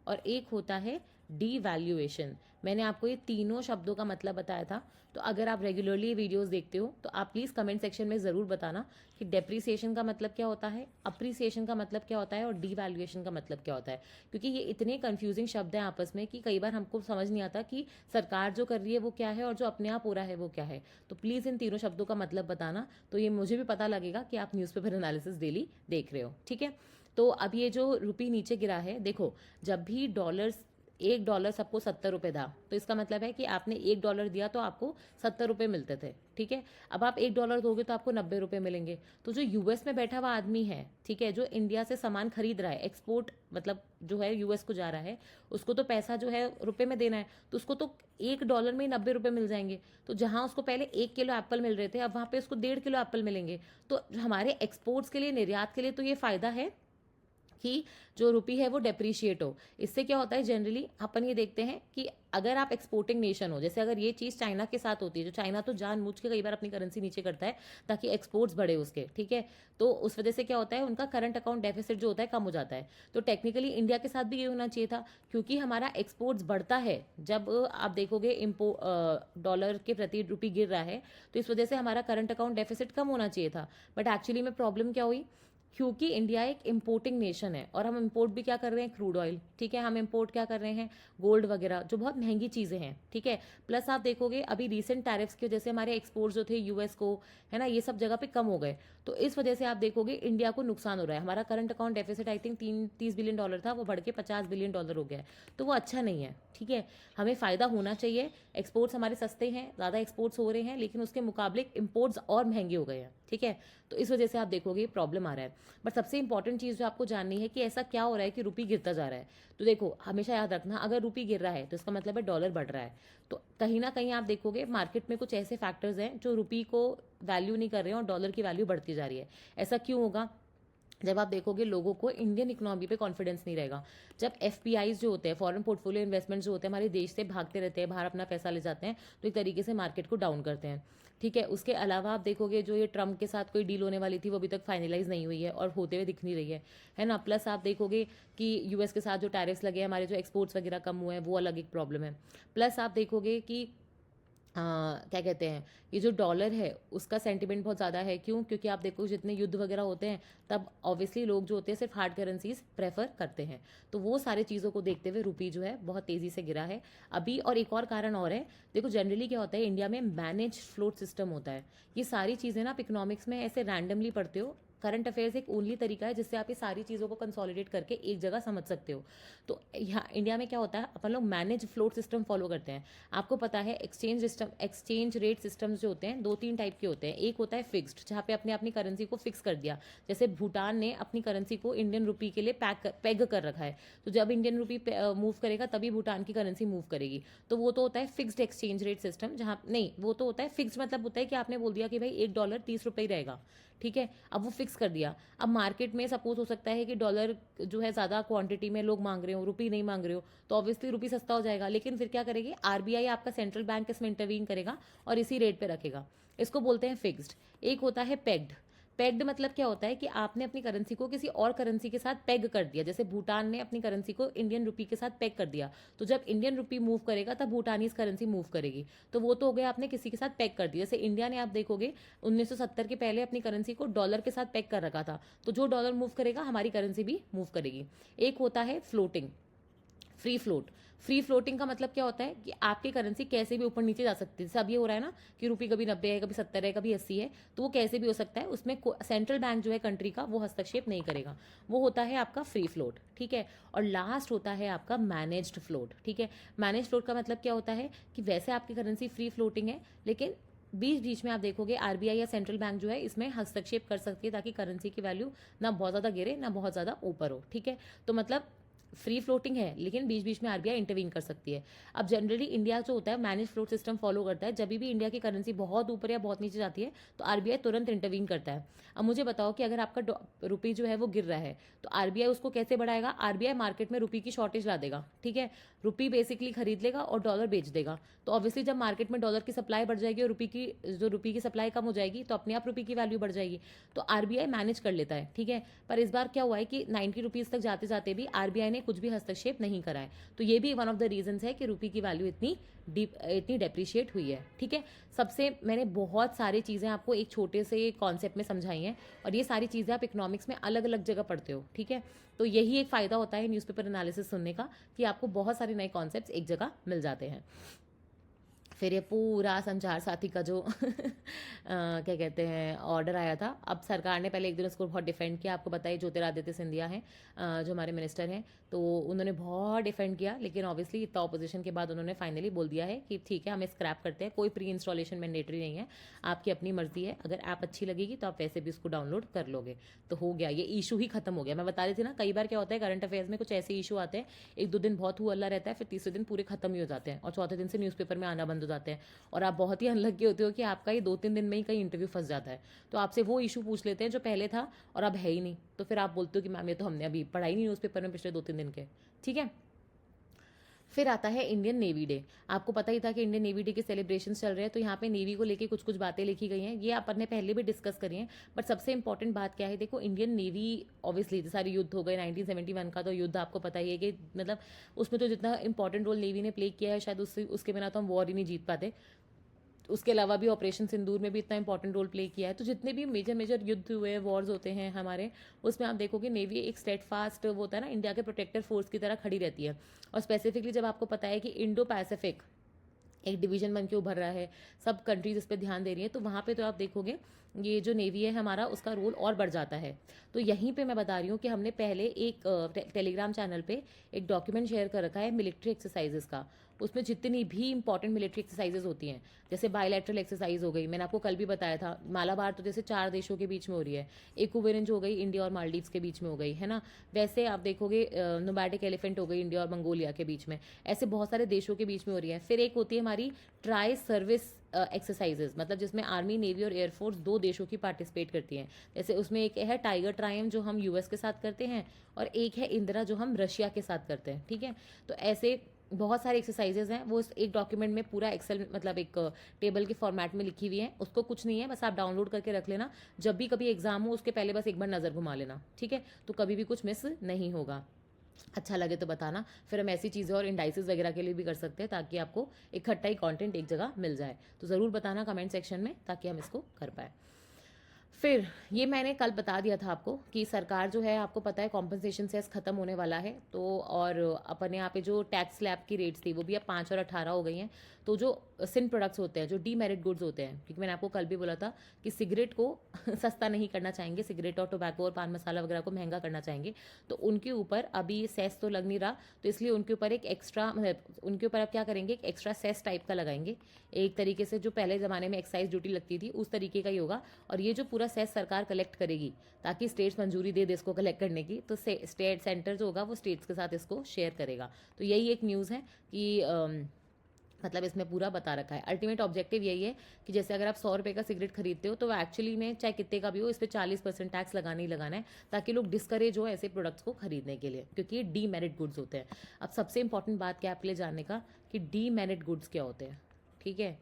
और एक होता है डीवैल्यूएशन। मैंने आपको ये तीनों शब्दों का मतलब बताया था। तो अगर आप रेगुलरली वीडियोस देखते हो तो आप प्लीज़ कमेंट सेक्शन में ज़रूर बताना कि डेप्रिसिएशन का मतलब क्या होता है, अप्रिसिएशन का मतलब क्या होता है और डीवैल्यूएशन का मतलब क्या होता है। क्योंकि ये इतने कंफ्यूजिंग शब्द हैं आपस में कि कई बार हमको समझ नहीं आता कि सरकार जो कर रही है वो क्या है और जो अपने आप हो रहा है वो क्या है। तो प्लीज़ इन तीनों शब्दों का मतलब बताना, तो ये मुझे भी पता लगेगा कि आप न्यूज़पेपर एनालिसिस डेली देख रहे हो। ठीक है, तो अब ये जो रुपी नीचे गिरा है, देखो जब भी डॉलर्स, $1 सबको 70 रुपये था, तो इसका मतलब है कि आपने $1 दिया तो आपको 70 रुपये मिलते थे। ठीक है, अब आप $1 दोगे तो आपको 90 रुपये मिलेंगे। तो जो यूएस में बैठा हुआ आदमी है, ठीक है, जो इंडिया से सामान खरीद रहा है, एक्सपोर्ट मतलब जो है यूएस को जा रहा है, उसको तो पैसा जो है रुपये में देना है, तो उसको तो $1 में ही 90 रुपये मिल जाएंगे। तो जहां उसको पहले 1 किलो एप्पल मिल रहे थे, अब वहां पे उसको 1.5 किलो एप्पल मिलेंगे। तो हमारे एक्सपोर्ट्स के लिए, निर्यात के लिए तो ये फायदा है कि जो रुपी है वो डेप्रिशिएट हो। इससे क्या होता है, जनरली अपन ये देखते हैं कि अगर आप एक्सपोर्टिंग नेशन हो, जैसे अगर ये चीज़ चाइना के साथ होती है, जो चाइना तो जानबूझ के कई बार अपनी करेंसी नीचे करता है ताकि एक्सपोर्ट्स बढ़े उसके, ठीक है, तो उस वजह से क्या होता है, उनका करंट अकाउंट डेफिसिट जो होता है कम हो जाता है। तो टेक्निकली इंडिया के साथ भी ये होना चाहिए था, क्योंकि हमारा एक्सपोर्ट्स बढ़ता है। जब आप देखोगे डॉलर के प्रति रुपी गिर रहा है, तो इस वजह से हमारा करंट अकाउंट डेफिसिट कम होना चाहिए था। बट एक्चुअली में प्रॉब्लम क्या हुई, क्योंकि इंडिया एक इम्पोर्टिंग नेशन है और हम इम्पोर्ट भी क्या कर रहे हैं, क्रूड ऑयल, ठीक है, हम इम्पोर्ट क्या कर रहे हैं, गोल्ड वगैरह, जो बहुत महंगी चीज़ें हैं। ठीक है, प्लस आप देखोगे अभी रिसेंट टैरिफ्स की वजह से हमारे एक्सपोर्ट जो थे यूएस को, है ना, ये सब जगह पे कम हो गए। तो इस वजह से आप देखोगे इंडिया को नुकसान हो रहा है। हमारा current account deficit I think $30 billion था, वो बढ़ के $50 बिलियन हो गया है। तो वो अच्छा नहीं है। ठीक है, हमें फ़ायदा होना चाहिए। एक्सपोर्ट्स हमारे सस्ते हैं, ज़्यादा एक्सपोर्ट्स हो रहे हैं, लेकिन उसके मुकाबले इम्पोर्ट्स और महंगे हो गए हैं। ठीक है, तो इस वजह से आप देखोगे प्रॉब्लम आ रहा है। बट सबसे इंपॉर्टेंट चीज़ जो आपको जाननी है कि ऐसा क्या हो रहा है कि रुपी गिरता जा रहा है। तो देखो, हमेशा याद रखना, अगर रुपी गिर रहा है तो इसका मतलब है डॉलर बढ़ रहा है। तो कहीं ना कहीं आप देखोगे मार्केट में कुछ ऐसे फैक्टर्स हैं जो रुपी को वैल्यू नहीं कर रहे हैं और डॉलर की वैल्यू बढ़ती जा रही है। ऐसा क्यों होगा? जब आप देखोगे लोगों को इंडियन इकोनॉमी पे कॉन्फिडेंस नहीं रहेगा। जब एफपीआईज जो होते हैं, फॉरेन पोर्टफोलियो इन्वेस्टमेंट जो होते हैं, हमारे देश से भागते रहते हैं, बाहर अपना पैसा ले जाते हैं, तो एक तरीके से मार्केट को डाउन करते हैं। ठीक है, उसके अलावा आप देखोगे जो ये ट्रम्प के साथ कोई डील होने वाली थी वो अभी तक फाइनलाइज नहीं हुई है और होते हुए दिख नहीं रही है ना। प्लस आप देखोगे कि यूएस के साथ जो टैरिफ्स लगे हैं, हमारे जो एक्सपोर्ट्स वगैरह कम हुए हैं, वो अलग एक प्रॉब्लम है। प्लस आप देखोगे कि क्या कहते हैं, ये जो डॉलर है उसका सेंटिमेंट बहुत ज़्यादा है। क्यों? क्योंकि आप देखो जितने युद्ध वगैरह होते हैं तब ऑब्वियसली लोग जो होते हैं सिर्फ हार्ड करेंसीज प्रेफर करते हैं। तो वो सारे चीज़ों को देखते हुए रुपी जो है बहुत तेज़ी से गिरा है अभी। और एक और कारण और है, देखो जनरली क्या होता है, इंडिया में मैनेज फ्लोट सिस्टम होता है। ये सारी चीज़ें ना आप इकोनॉमिक्स में ऐसे रैंडमली पढ़ते हो। करंट अफेयर्स एक ओनली तरीका है जिससे आप ये सारी चीज़ों को कंसोलिडेट करके एक जगह समझ सकते हो। तो यहाँ इंडिया में क्या होता है, अपन लोग मैनेज फ्लोट सिस्टम फॉलो करते हैं। आपको पता है एक्सचेंज रेट सिस्टम्स जो होते हैं 2-3 टाइप के होते हैं। एक होता है फिक्स्ड, जहाँ पे अपने अपनी करेंसी को फिक्स कर दिया। जैसे भूटान ने अपनी करेंसी को इंडियन रुपी के लिए पेग कर रखा है। तो जब इंडियन रुपी मूव करेगा तभी भूटान की करेंसी मूव करेगी। तो वो तो होता है फिक्स्ड एक्सचेंज रेट सिस्टम। जहाँ नहीं, वो तो होता है फिक्स्ड, मतलब होता है कि आपने बोल दिया कि भाई $1 30 ही रहेगा। ठीक है, अब वो फिक्स कर दिया। अब मार्केट में सपोज हो सकता है कि डॉलर जो है ज़्यादा क्वांटिटी में लोग मांग रहे हो, रुपी नहीं मांग रहे हो, तो ऑब्वियसली रुपी सस्ता हो जाएगा। लेकिन फिर क्या करेगी आरबीआई, आपका सेंट्रल बैंक इसमें इंटरवीन करेगा और इसी रेट पे रखेगा। इसको बोलते हैं फिक्स्ड। एक होता है पेग्ड। पेग्ड मतलब क्या होता है कि आपने अपनी करेंसी को किसी और करेंसी के साथ पेग कर दिया। जैसे भूटान ने अपनी करेंसी को इंडियन रुपी के साथ पेग कर दिया, तो जब इंडियन रुपी मूव करेगा तब भूटानीज करेंसी मूव करेगी। तो वो तो हो गया आपने किसी के साथ पेग कर दिया। जैसे इंडिया ने आप देखोगे 1970 के पहले अपनी करेंसी को डॉलर के साथ पेग कर रखा था, तो जो डॉलर मूव करेगा हमारी करेंसी भी मूव करेगी। एक होता है floating, free float. Free floating का मतलब क्या होता है कि आपकी करेंसी कैसे भी ऊपर नीचे जा सकती है। जैसे अब ये हो रहा है ना कि रुपी कभी 90 है, कभी 70 है, कभी 80 है, तो वो कैसे भी हो सकता है। उसमें सेंट्रल बैंक जो है कंट्री का, वो हस्तक्षेप नहीं करेगा। वो होता है आपका फ्री फ्लोट। ठीक है, और लास्ट होता है आपका मैनेज्ड फ्लोट। ठीक है, मैनेज फ्लोट का मतलब क्या होता है कि वैसे आपकी करेंसी फ्री फ्लोटिंग है, लेकिन बीच बीच में आप देखोगे आरबीआई या सेंट्रल बैंक जो है इसमें हस्तक्षेप कर सकती है, ताकि करेंसी की वैल्यू ना बहुत ज़्यादा गिरे ना बहुत ज़्यादा ऊपर हो। ठीक है, तो मतलब फ्री फ्लोटिंग है, लेकिन बीच बीच में आरबीआई इंटरवीन कर सकती है। अब जनरली इंडिया जो होता है मैनेज फ्लोट सिस्टम फॉलो करता है। जब भी इंडिया की करेंसी बहुत ऊपर या बहुत नीचे जाती है तो आरबीआई तुरंत इंटरवीन करता है। अब मुझे बताओ कि अगर आपका रुपी जो है वो गिर रहा है तो आरबीआई उसको कैसे बढ़ाएगा? आरबीआई मार्केट में रुपी की शॉर्टेज ला देगा। ठीक है, रुपी बेसिकली खरीद लेगा और डॉलर बेच देगा। तो ऑब्वियसली जब मार्केट में डॉलर की सप्लाई बढ़ जाएगी और रुपी की सप्लाई कम हो जाएगी तो अपने आप रुपी की वैल्यू बढ़ जाएगी। तो आरबीआई मैनेज कर लेता है। ठीक है, पर इस बार क्या हुआ है कि 90 रुपीज़ तक जाते जाते भी आरबीआई ने ने कुछ भी हस्तक्षेप नहीं करा है। तो ये भी वन ऑफ द रीजंस है कि रुपये की वैल्यू इतनी डेप्रिशिएट हुई है। ठीक है, सबसे मैंने बहुत सारी चीज़ें आपको एक छोटे से कॉन्सेप्ट में समझाई हैं, और ये सारी चीज़ें आप इकोनॉमिक्स में अलग अलग जगह पढ़ते हो। ठीक है, तो यही एक फ़ायदा होता है न्यूज़पेपर एनालिसिस सुनने का, कि आपको बहुत सारे नए कॉन्सेप्ट्स एक जगह मिल जाते हैं। फिर ये पूरा संचार साथी का जो क्या कहते हैं ऑर्डर आया था, अब सरकार ने पहले एक दिन उसको बहुत डिफेंड किया। आपको बताइए ज्योतिरादित्य सिंधिया हैं, जो हमारे मिनिस्टर हैं, तो उन्होंने बहुत डिफेंड किया, लेकिन ऑब्वियसली इतना ऑपोजिशन के बाद उन्होंने फाइनली बोल दिया है कि ठीक है, हम स्क्रैप करते हैं, कोई प्री इंस्टॉलेशन मैंडेटरी नहीं है, आपकी अपनी मर्जी है, अगर ऐप अच्छी लगेगी तो आप वैसे भी उसको डाउनलोड कर लोगे। तो हो गया, ये इशू ही खत्म हो गया। मैं बता रही थी ना, कई बार क्या होता है करंट अफेयर्स में कुछ ऐसे इशू आते हैं, एक दो दिन बहुत हुआ रहता है, फिर तीसरे दिन पूरे खत्म ही हो जाते हैं, और चौथे दिन से न्यूज़पेपर में आना बंद हो जाते हैं, और आप बहुत ही अनलकी होते हो कि आपका ये 2-3 दिन में ही कहीं इंटरव्यू फंस जाता है। तो आपसे वो इशू पूछ लेते हैं जो पहले था और अब है ही नहीं, तो फिर आप बोलते हो कि मैम ये तो हमने अभी पढ़ाई नहीं न्यूज़पेपर में पिछले 2-3 दिन के। ठीक है, फिर आता है इंडियन नेवी डे। आपको पता ही था कि इंडियन नेवी डे के सेलिब्रेशन चल रहे हैं, तो यहाँ पे नेवी को लेके कुछ कुछ बातें लिखी गई हैं, ये अपन ने पहले भी डिस्कस करी हैं। बट सबसे इंपॉर्टेंट बात क्या है, देखो इंडियन नेवी ऑब्वियसली सारे युद्ध हो गए, 1971 का तो युद्ध आपको पता ही है कि मतलब उसमें तो जितना इंपॉर्टेंट रोल नेवी ने प्ले किया है, शायद उसके बिना तो हम वॉर ही नहीं जीत पाते। उसके अलावा भी ऑपरेशन सिंदूर में भी इतना इंपॉर्टेंट रोल प्ले किया है। तो जितने भी मेजर मेजर युद्ध हुए, वॉर्स होते हैं हमारे, उसमें आप देखोगे नेवी एक स्टेट फास्ट वो होता है ना, इंडिया के प्रोटेक्टर फोर्स की तरह खड़ी रहती है। और स्पेसिफिकली जब आपको पता है कि इंडो पैसिफिक एक डिवीजन बन के उभर रहा है, सब कंट्रीज इस पर ध्यान दे रही है, तो वहाँ पे तो आप देखोगे ये जो नेवी है हमारा, उसका रोल और बढ़ जाता है। तो यहीं पे मैं बता रही हूँ कि हमने पहले एक टेलीग्राम चैनल पे एक डॉक्यूमेंट शेयर कर रखा है मिलिट्री एक्सरसाइजेस का। उसमें जितनी भी इंपॉर्टेंट मिलिट्री एक्सरसाइजेज होती हैं, जैसे बायलैटरल एक्सरसाइज हो गई, मैंने आपको कल भी बताया था, मालाबार तो जैसे 4 देशों के बीच में हो रही है, इक्विवेलेंट हो गई इंडिया और मालदीव्स के बीच में हो गई है ना, वैसे आप देखोगे नोमैटिक एलिफेंट हो गई इंडिया और मंगोलिया के बीच में, ऐसे बहुत सारे देशों के बीच में हो रही है। फिर एक होती है हमारी ट्राई सर्विस एक्सरसाइजेज, मतलब जिसमें आर्मी, नेवी और एयरफोर्स 2 देशों की पार्टिसिपेट करती हैं। जैसे उसमें एक है टाइगर ट्रायम्फ जो हम यूएस के साथ करते हैं, और एक है इंदिरा जो हम रशिया के साथ करते हैं। ठीक है, तो ऐसे बहुत सारे एक्सरसाइजेज हैं, वो एक डॉक्यूमेंट में पूरा एक्सेल मतलब एक टेबल के फॉर्मेट में लिखी हुई है। उसको कुछ नहीं है, बस आप डाउनलोड करके रख लेना, जब भी कभी एग्जाम हो उसके पहले बस एक बार नज़र घुमा लेना। ठीक है, तो कभी भी कुछ मिस नहीं होगा। अच्छा लगे तो बताना, फिर हम ऐसी चीज़ें और इंडाइसिस वगैरह के लिए भी कर सकते हैं, ताकि आपको इकट्ठा ही कंटेंट एक जगह मिल जाए। तो ज़रूर बताना कमेंट सेक्शन में, ताकि हम इसको कर पाए। फिर ये मैंने कल बता दिया था आपको कि सरकार जो है, आपको पता है कॉम्पनसेशन सेस खत्म होने वाला है, तो और अपने यहाँ पे जो टैक्स स्लैब की रेट्स थी वो भी अब 5 और 18 हो गई हैं। तो जो सिन प्रोडक्ट्स होते हैं, जो डीमेरिट गुड्स होते हैं, क्योंकि मैंने आपको कल भी बोला था कि सिगरेट को सस्ता नहीं करना चाहेंगे, सिगरेट और टोबैको और पान मसाला वगैरह को महंगा करना चाहेंगे, तो उनके ऊपर अभी सेस तो लग नहीं रहा, तो इसलिए उनके ऊपर एक एक्स्ट्रा मतलब उनके ऊपर अब क्या करेंगे, एक एक्स्ट्रा सेस टाइप का लगाएंगे, एक तरीके से जो पहले ज़माने में एक्साइज ड्यूटी लगती थी उस तरीके का ही होगा। और ये जो पूरा सेस सरकार कलेक्ट करेगी, ताकि स्टेट्स मंजूरी दे इसको कलेक्ट करने की, तो स्टेट सेंटर जो होगा वो स्टेट्स के साथ इसको शेयर करेगा। तो यही एक न्यूज़ है कि मतलब इसमें पूरा बता रखा है। अल्टीमेट ऑब्जेक्टिव यही है कि जैसे अगर आप 100 रुपये का सिगरेट खरीदते हो, तो एक्चुअली में चाहे कितने का भी हो, इस पर 40% टैक्स लगाना ही लगाना है, ताकि लोग डिस्करेज हो ऐसे प्रोडक्ट्स को खरीदने के लिए, क्योंकि ये डीमेरिट गुड्स होते हैं। अब सबसे इंपॉर्टेंट बात क्या आपके लिए जानने का, कि डीमेरिट गुड्स क्या होते हैं, ठीक है,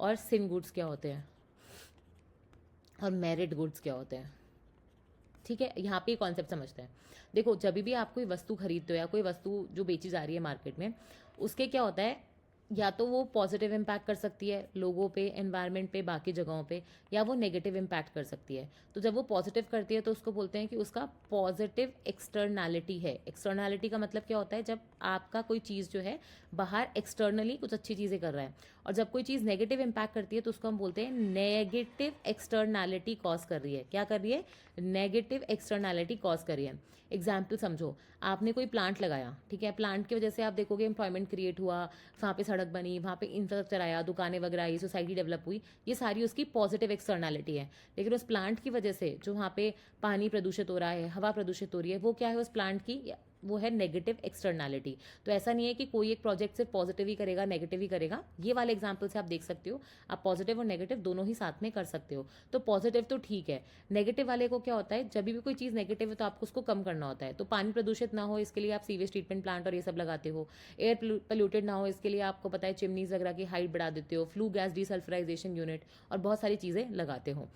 और सिन गुड्स क्या होते हैं, और मेरिट गुड्स क्या होते हैं। ठीक है, यहाँ पे कॉन्सेप्ट समझते हैं। देखो, जब भी आप कोई वस्तु खरीदते हो या कोई वस्तु जो बेची जा रही है मार्केट में, उसके क्या होता है, या तो वो पॉजिटिव इम्पैक्ट कर सकती है लोगों पे, एनवायरनमेंट पे, बाकी जगहों पे, या वो नेगेटिव इम्पैक्ट कर सकती है। तो जब वो पॉजिटिव करती है तो उसको बोलते हैं कि उसका पॉजिटिव एक्सटर्नैलिटी है। एक्सटर्नैलिटी का मतलब क्या होता है, जब आपका कोई चीज़ जो है बाहर एक्सटर्नली कुछ अच्छी चीज़ें कर रहा है, और जब कोई चीज़ नेगेटिव इम्पैक्ट करती है तो उसको हम बोलते हैं नेगेटिव एक्सटर्नैलिटी कॉज कर रही है। क्या कर रही है, नेगेटिव एक्सटर्नैलिटी कॉज कर रही है। एग्जाम्पल समझो, आपने कोई प्लांट लगाया, ठीक है, प्लांट की वजह से आप देखोगे एम्प्लॉयमेंट क्रिएट हुआ, वहाँ पे सड़क बनी, वहाँ पे इंफ्रास्ट्रक्चर आया, दुकानें वगैरह आई, सोसाइटी डेवलप हुई, ये सारी उसकी पॉजिटिव एक्सटर्नैलिटी है। लेकिन उस प्लांट की वजह से जो वहाँ पे पानी प्रदूषित हो रहा है, हवा प्रदूषित हो रही है, वो क्या है उस प्लांट की, वो है नेगेटिव एक्सटर्नैलिटी। तो ऐसा नहीं है कि कोई एक प्रोजेक्ट सिर्फ पॉजिटिव ही करेगा, नेगेटिव ही करेगा। ये वाले एग्जाम्पल से आप देख सकते हो, आप पॉजिटिव और नेगेटिव दोनों ही साथ में कर सकते हो। तो पॉजिटिव तो ठीक है, नेगेटिव वाले को क्या होता है, जब भी कोई चीज़ नेगेटिव है तो आपको उसको कम करना होता है। तो पानी प्रदूषित ना हो इसके लिए आप सीवेज ट्रीटमेंट प्लांट और ये सब लगाते हो, एयर पोल्यूटेड ना हो इसके लिए आपको पता है चिमनीज वगैरह की हाइट बढ़ा देते हो, फ्लू गैस डीसल्फराइजेशन यूनिट और बहुत सारी चीज़ें लगाते हो।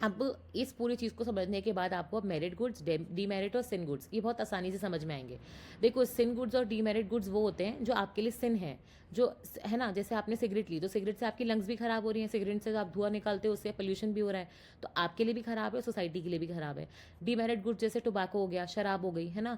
अब इस पूरी चीज़ को समझने के बाद आपको अब मेरिट गुड्स, डीमेरिट और सिन गुड्स ये बहुत आसानी से समझ में आएंगे। देखो, सिन गुड्स और डीमेरिट गुड्स वो होते हैं जो आपके लिए सिन है, जो है ना, जैसे आपने सिगरेट ली तो सिगरेट से आपकी लंग्स भी खराब हो रही हैं, सिगरेट से आप धुआं निकालते हो, उससे पोल्यूशन भी हो रहा है, तो आपके लिए भी खराब है, सोसाइटी के लिए भी खराब है। डीमेरिट गुड्स जैसे टोबैको हो गया, शराब हो गई, है ना,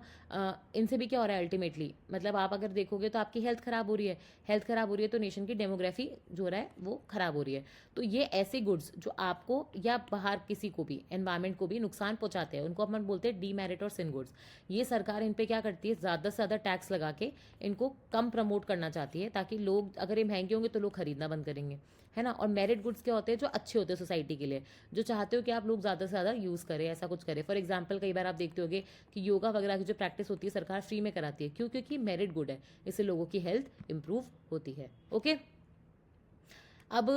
इनसे भी क्या हो रहा है अल्टीमेटली, मतलब आप अगर देखोगे तो आपकी हेल्थ खराब हो रही है, हेल्थ खराब हो रही है तो नेशन की डेमोग्राफी जो हो रहा है वो खराब हो रही है। तो ये ऐसे गुड्स जो आपको या बाहर किसी को भी, एनवायरमेंट को भी नुकसान पहुंचाते हैं, उनको अपन बोलते हैं डीमेरिट और सिन गुड्स। ये सरकार इन पे क्या करती है, ज़्यादा से ज़्यादा टैक्स लगा के इनको कम प्रमोट करना चाहती है, ताकि लोग, अगर ये महंगे होंगे तो लोग खरीदना बंद करेंगे, है ना। और मेरिट गुड्स क्या होते हैं, जो अच्छे होते हैं सोसाइटी के लिए, जो चाहते हो कि आप लोग ज़्यादा से ज़्यादा यूज़ करें, ऐसा कुछ करें। फॉर एग्जाम्पल, कई बार आप देखते होगे कि योगा वगैरह की जो प्रैक्टिस होती है सरकार फ्री में कराती है, क्यों? क्योंकि मेरिट गुड है, इससे लोगों की हेल्थ इंप्रूव होती है। ओके, अब